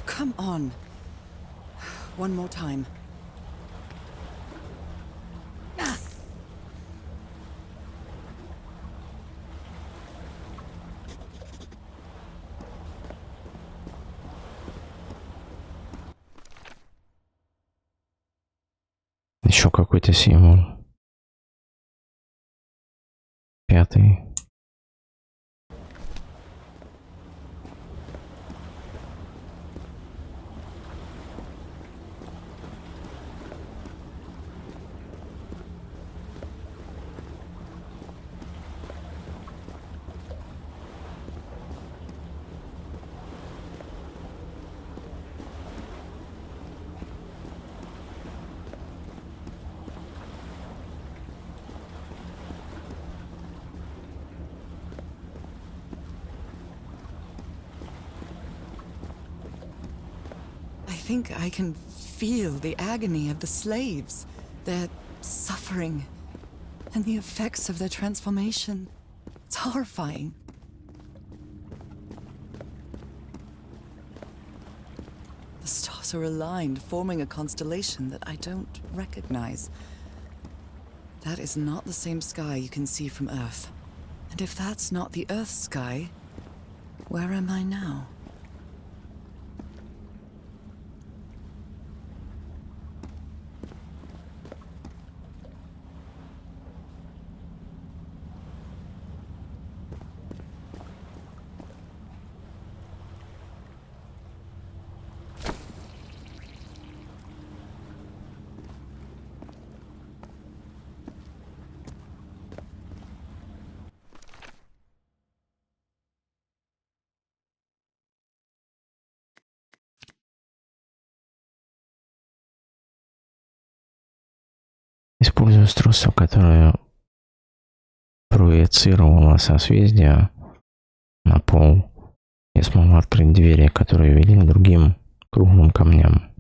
Come on. One more time. Ah. Еще какой-то символ. 5. I think I can feel the agony of the slaves. Their suffering and the effects of their transformation. It's horrifying. The stars are aligned, forming a constellation that I don't recognize. That is not the same sky you can see from Earth. And if that's not the Earth's sky, where am I now? Используя устройство, которое проецировало созвездие на пол, я смог открыть двери, которые вели к другим круглым камням.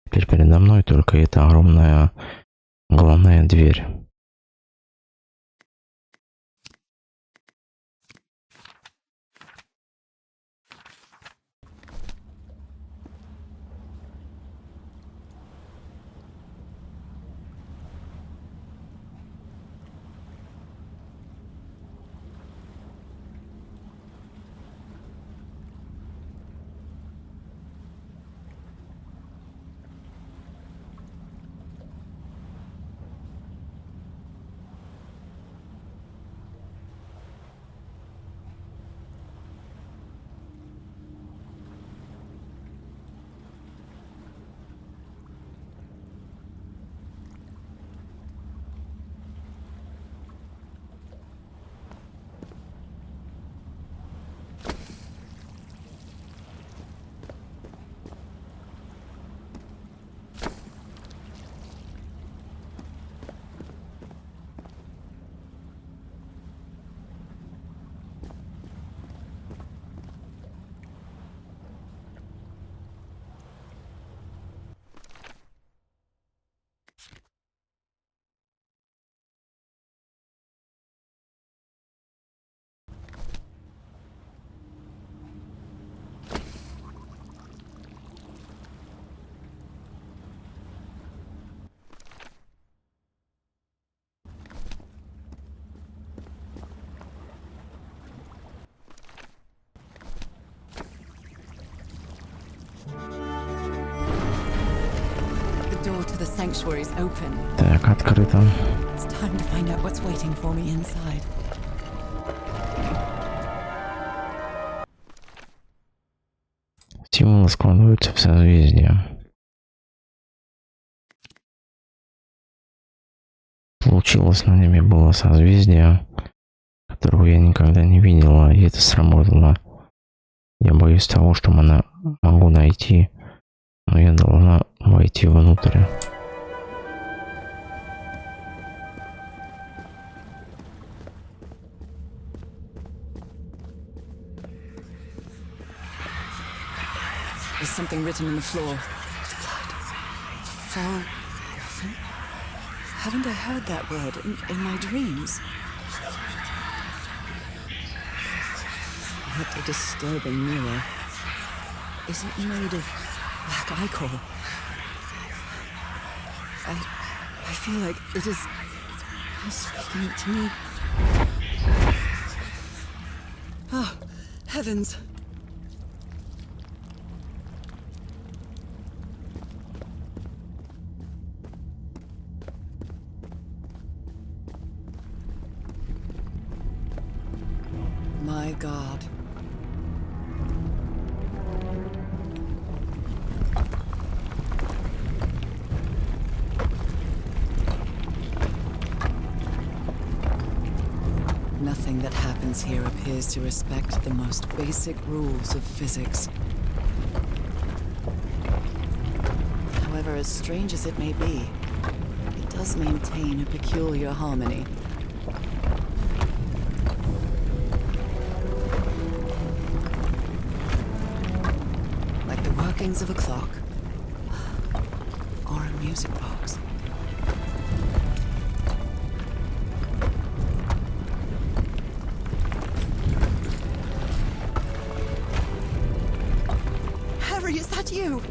Теперь передо мной только эта огромная головная дверь. The door to the sanctuary is open. Так, открыто. It's time to find out what's waiting for me inside. Символы складываются в созвездие. Получилось, на небе было созвездие, которого я никогда не видела, и это сработало. Я боюсь того, что могу найти, но я должна войти внутрь. There's something written in the floor. Fall. Haven't I heard that word in my dreams? What a disturbing mirror. Is it made of black ichor? I feel like it is speaking to me. Oh, heavens. My God. Nothing that happens here appears to respect the most basic rules of physics. However, as strange as it may be, it does maintain a peculiar harmony. Like the workings of a clock or a music box. you.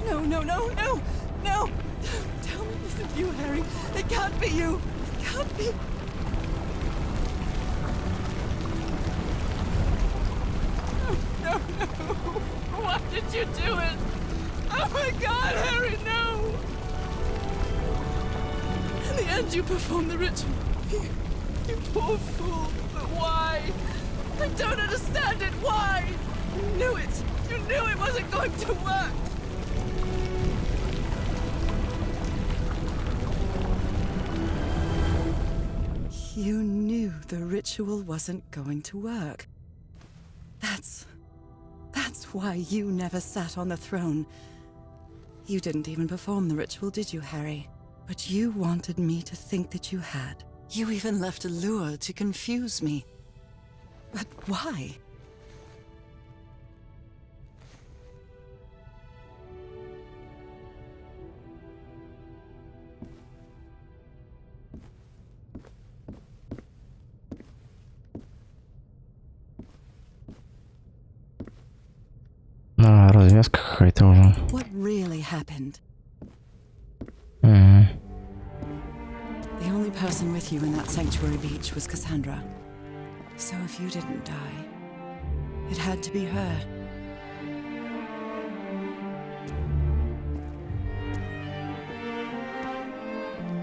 No, no, no, no, no. Tell me this isn't you, Harry. It can't be you. It can't be. No, no. Why did you do it? Oh my God, Harry, no! In the end, you performed the ritual. You poor fool. But why? I don't understand it. Why? You knew it. You knew it wasn't going to work. You knew the ritual wasn't going to work. That's why you never sat on the throne. You didn't even perform the ritual, did you, Harry? But you wanted me to think that you had. You even left a lure to confuse me. But why? Развязка какая-то уже. What really happened? Мгм. The only person with you in that sanctuary beach was Cassandra. So if you didn't die, it had to be her.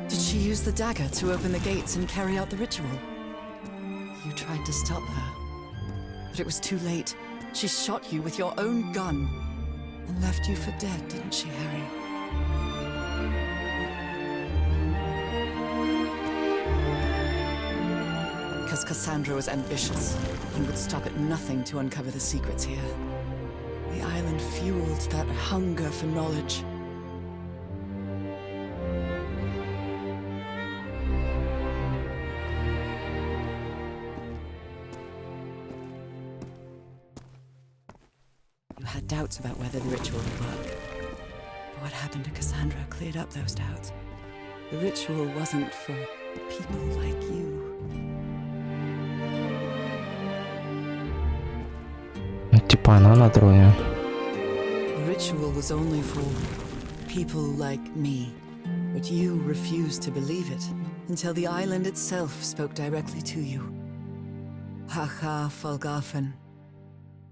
Did she use the dagger to open the gates and carry out the ritual? You tried to stop her, but it was too late. She shot you with your own gun and left you for dead, didn't she, Harry? Because Cassandra was ambitious and would stop at nothing to uncover the secrets here. The island fueled that hunger for knowledge. You had doubts about whether the ritual would work. But what happened to Cassandra cleared up those doubts. The ritual wasn't for people like you. Типа она на троне. The ritual was only for people like me. But you refused to believe it until the island itself spoke directly to you. ФХАЛГОФ'Н.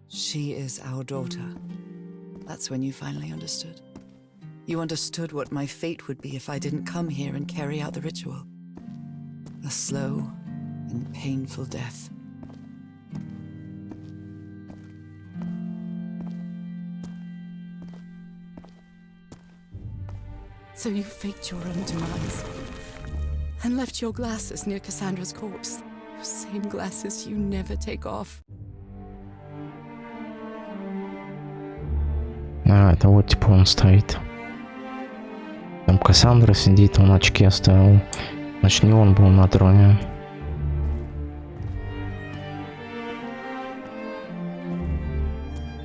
She is our daughter. That's when you finally understood. You understood what my fate would be if I didn't come here and carry out the ritual. A slow and painful death. So you faked your own demise and left your glasses near Cassandra's corpse. Those same glasses you never take off. Это вот типа он стоит. Там Кассандра сидит, он очки оставил. Значит, не он был на троне.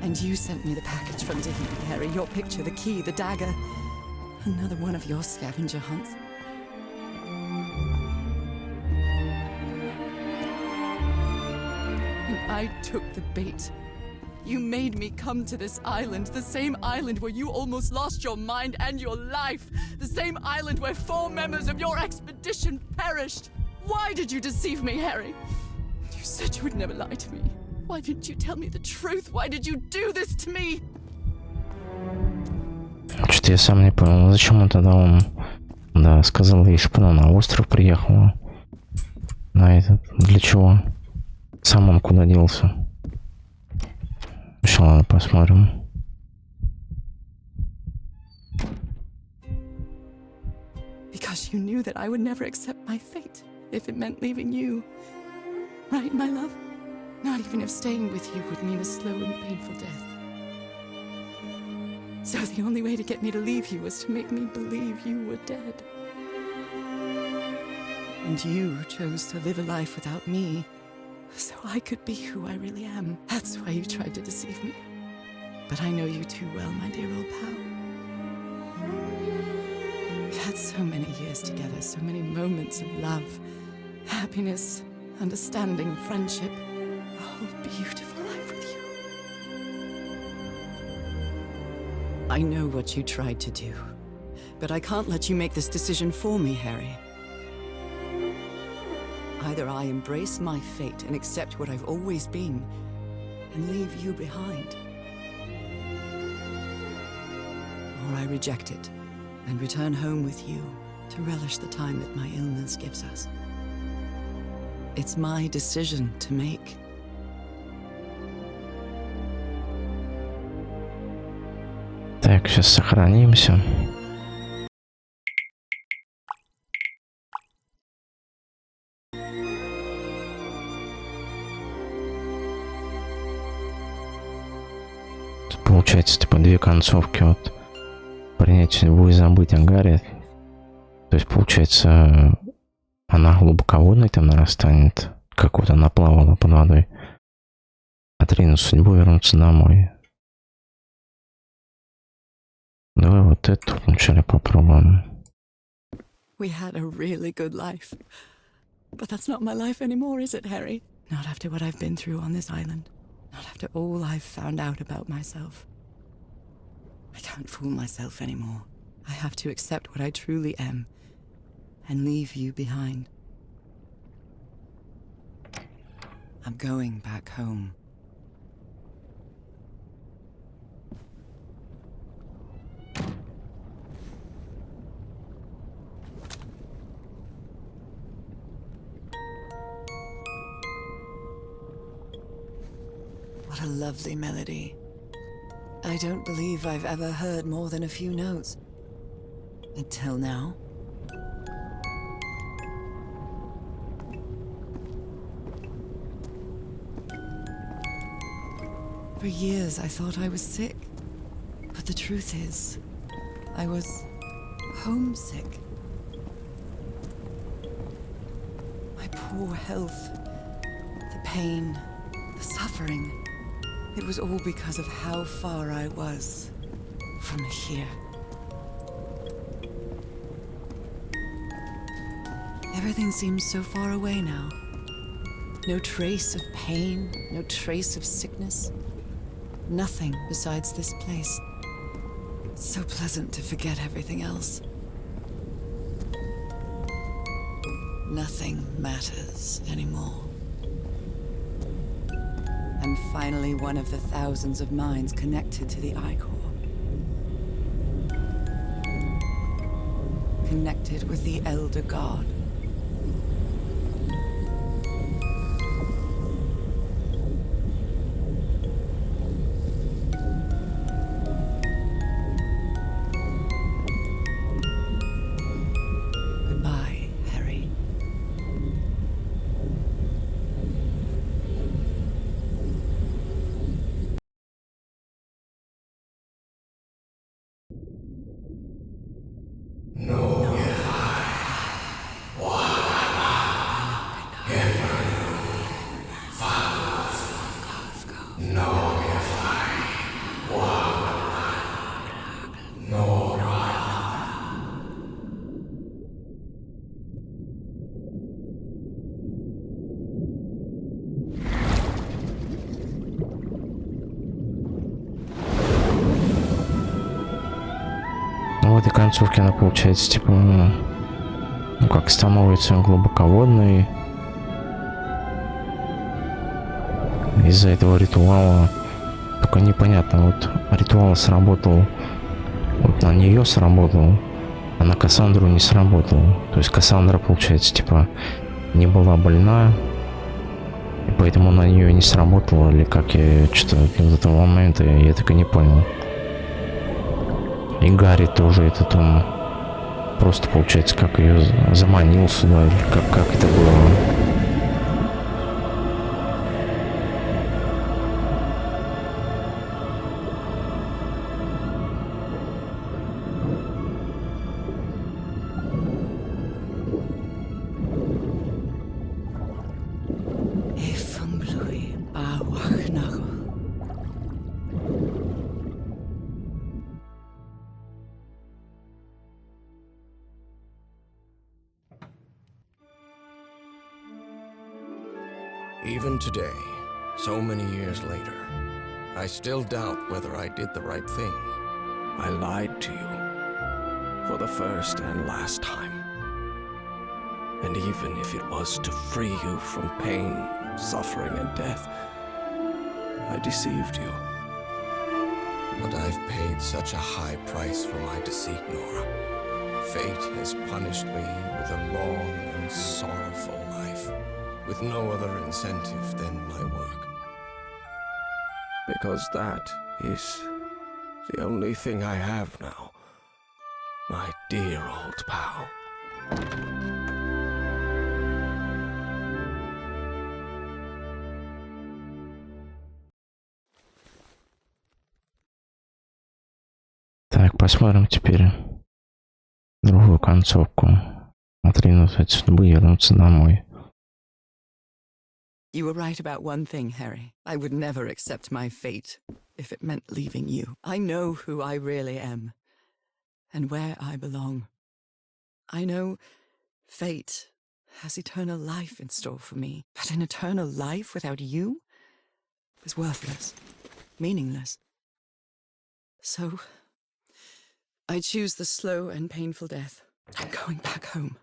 And you sent me the package from Dignity, Harry. Your picture, the key, the dagger. Another one of your scavenger hunts. And I took the bait. You made me come to this island, the same island where you almost lost your mind and your life, the same island where 4 members of your expedition perished. Why did you deceive me, Harry? You said you would never lie to me. Why didn't you tell me the truth? Why did you do this to me? Что-то я сам не понял, зачем он тогда да, сказал ей, что она на остров приехала. На этот, для чего? Сам он куда делся? Сейчас, ладно, посмотрим. Because you knew that I would never accept my fate if it meant leaving you. Right, my love? Not even if staying with you would mean a slow and painful death. So the only way to get me to leave you was to make me believe you were dead. And you chose to live a life without me, so I could be who I really am. That's why you tried to deceive me. But I know you too well, my dear old pal. We've had so many years together, so many moments of love, happiness, understanding, friendship. A whole beautiful life with you. I know what you tried to do, but I can't let you make this decision for me, Harry. Either I embrace my fate and accept what I've always been, and leave you behind, or I reject it and return home with you to relish the time that my illness gives us. It's my decision to make. Так, сейчас сохранимся. Тут получается, типа, две концовки. Вот принять судьбу и забыть о Гарри. То есть, получается, она глубоководной там, наверное, станет. Как вот она плавала под водой. Отринуть судьбу и вернуться домой. Давай вот это вначале попробуем. We had a really good life. But that's not my life anymore, is it, Harry? Not after what I've been through on this island. Not after all I've found out about myself. I can't fool myself anymore. I have to accept what I truly am and leave you behind. I'm going back home. What a lovely melody. I don't believe I've ever heard more than a few notes. Until now. For years I thought I was sick. But the truth is, I was homesick. My poor health, the pain, the suffering. It was all because of how far I was from here. Everything seems so far away now. No trace of pain, no trace of sickness. Nothing besides this place. It's so pleasant to forget everything else. Nothing matters anymore. I'm finally one of the thousands of minds connected to the I-Core. Connected with the Elder God. Goodbye, Harry. Ну, в этой концовке она получается, типа, ну как становится глубоководной. Из-за этого ритуала. Только непонятно, вот ритуал сработал, вот на нее сработал, а на Кассандру не сработал. То есть Кассандра, получается, типа, не была больна, и поэтому на нее не сработало, или как я что-то до этого момента я так и не понял. И Гарри тоже этот он просто, получается, как ее заманил сюда, или как это было. Even today, so many years later, I still doubt whether I did the right thing. I lied to you for the first and last time. And even if it was to free you from pain, suffering, and death, I deceived you. But I've paid such a high price for my deceit, Nora. Fate has punished me with a long and sorrowful life, with no other incentive than my work. Because that is the only thing I have now, my dear old pal. Так, посмотрим теперь другую концовку. Отринуться от судьбы и вернуться домой. You were right about one thing, Harry. I would never accept my fate if it meant leaving you. I know who I really am and where I belong. I know fate has eternal life in store for me, but an eternal life without you is worthless, meaningless. So I choose the slow and painful death. I'm going back home.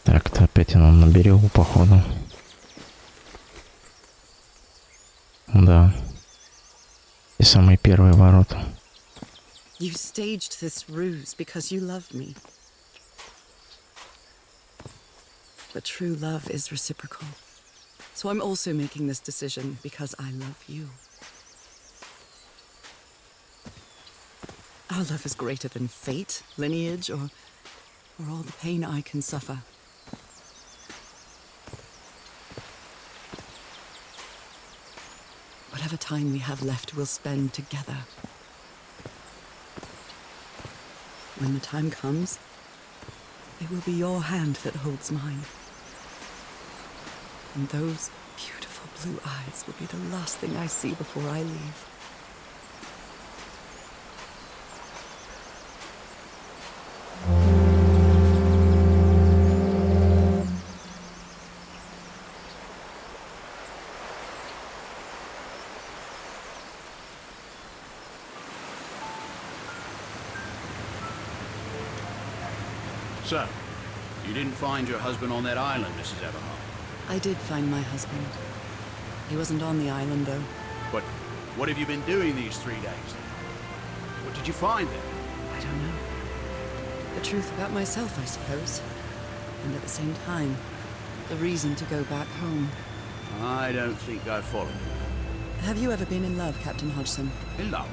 Так, это опять она на берегу, походу. Да. И самые первые ворота. You staged this ruse because you love me. But true love is reciprocal. So I'm also making this decision because I love you. Our love is greater than fate, lineage, or all the pain I can suffer. Whatever time we have left, we'll spend together. When the time comes, it will be your hand that holds mine. And those beautiful blue eyes will be the last thing I see before I leave. So, you didn't find your husband on that island, Mrs. Everhart? I did find my husband. He wasn't on the island, though. But what have you been doing these 3 days? What did you find there? I don't know. The truth about myself, I suppose. And at the same time, the reason to go back home. I don't think I follow you. Have you ever been in love, Captain Hodgson? In love?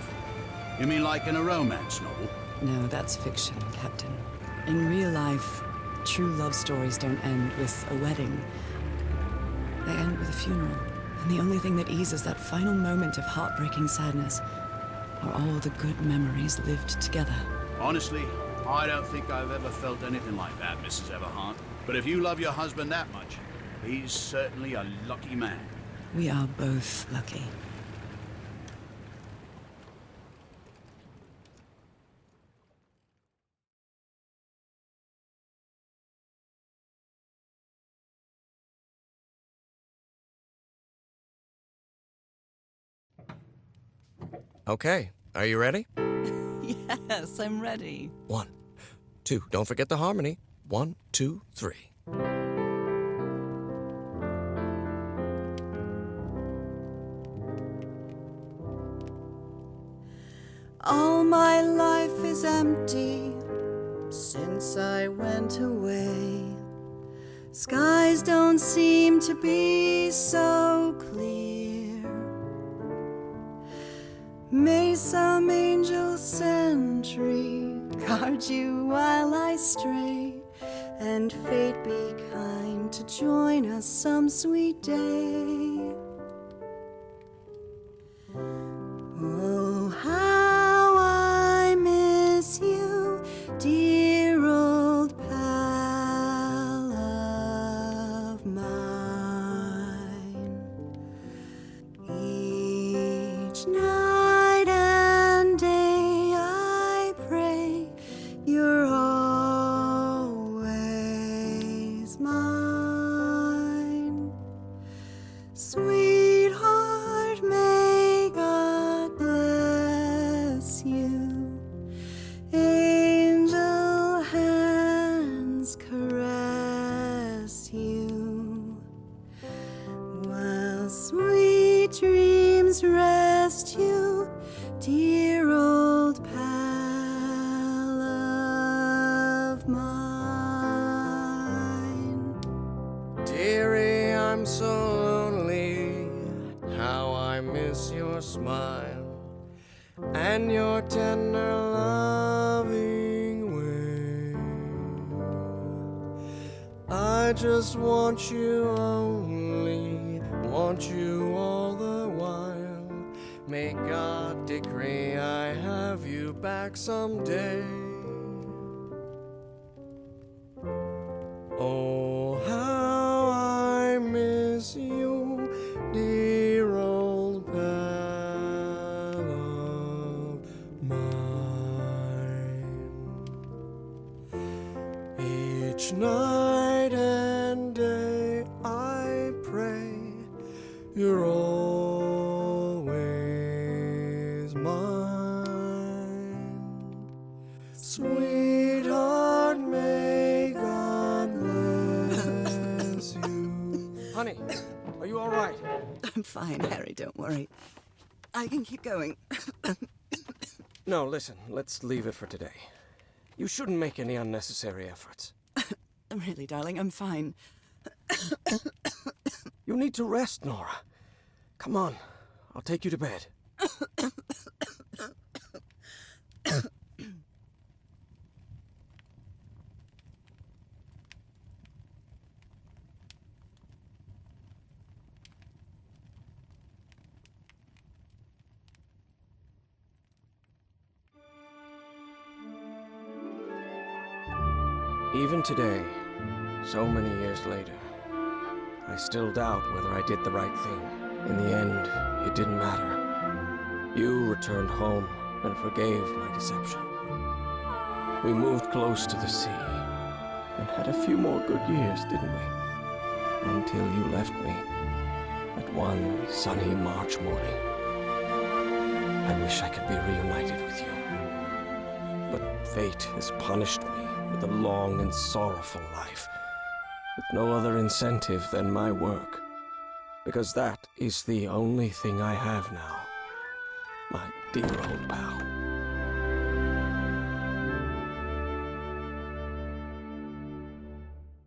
You mean like in a romance novel? No, that's fiction, Captain. In real life, true love stories don't end with a wedding. They end with a funeral. And the only thing that eases that final moment of heartbreaking sadness are all the good memories lived together. Honestly, I don't think I've ever felt anything like that, Mrs. Everhart. But if you love your husband that much, he's certainly a lucky man. We are both lucky. Okay, are you ready? Yes, I'm ready. 1, 2, don't forget the harmony. 1, 2, 3. All my life is empty since I went away. Skies don't seem to be so clear. May some angel sentry guard you while I stray, and fate be kind to join us some sweet day. Oh, how I miss you, dear old pal of mine. Each night and day I Angel hands caress you, while sweet dreams rest you, dear old pal of mine. Dearie, I'm so lonely. How I miss your smile and your tender loving way. I just want you only, want you all the while. May God decree I have you back someday. Oh, how I miss you, dear old pal of mine. Each night and day I pray you're always mine. Sweetheart, may God bless you. Honey, are you all right? I'm fine, Harry, don't worry. I can keep going. No, listen, let's leave it for today. You shouldn't make any unnecessary efforts. Really, darling, I'm fine. You need to rest, Nora. Come on, I'll take you to bed. Even today, so many years later, I still doubt whether I did the right thing. In the end, it didn't matter. You returned home and forgave my deception. We moved close to the sea and had a few more good years, didn't we? Until you left me at one sunny March morning. I wish I could be reunited with you. But fate has punished me with a long and sorrowful life, with no other incentive than my work, because that is the only thing I have now, my dear old pal.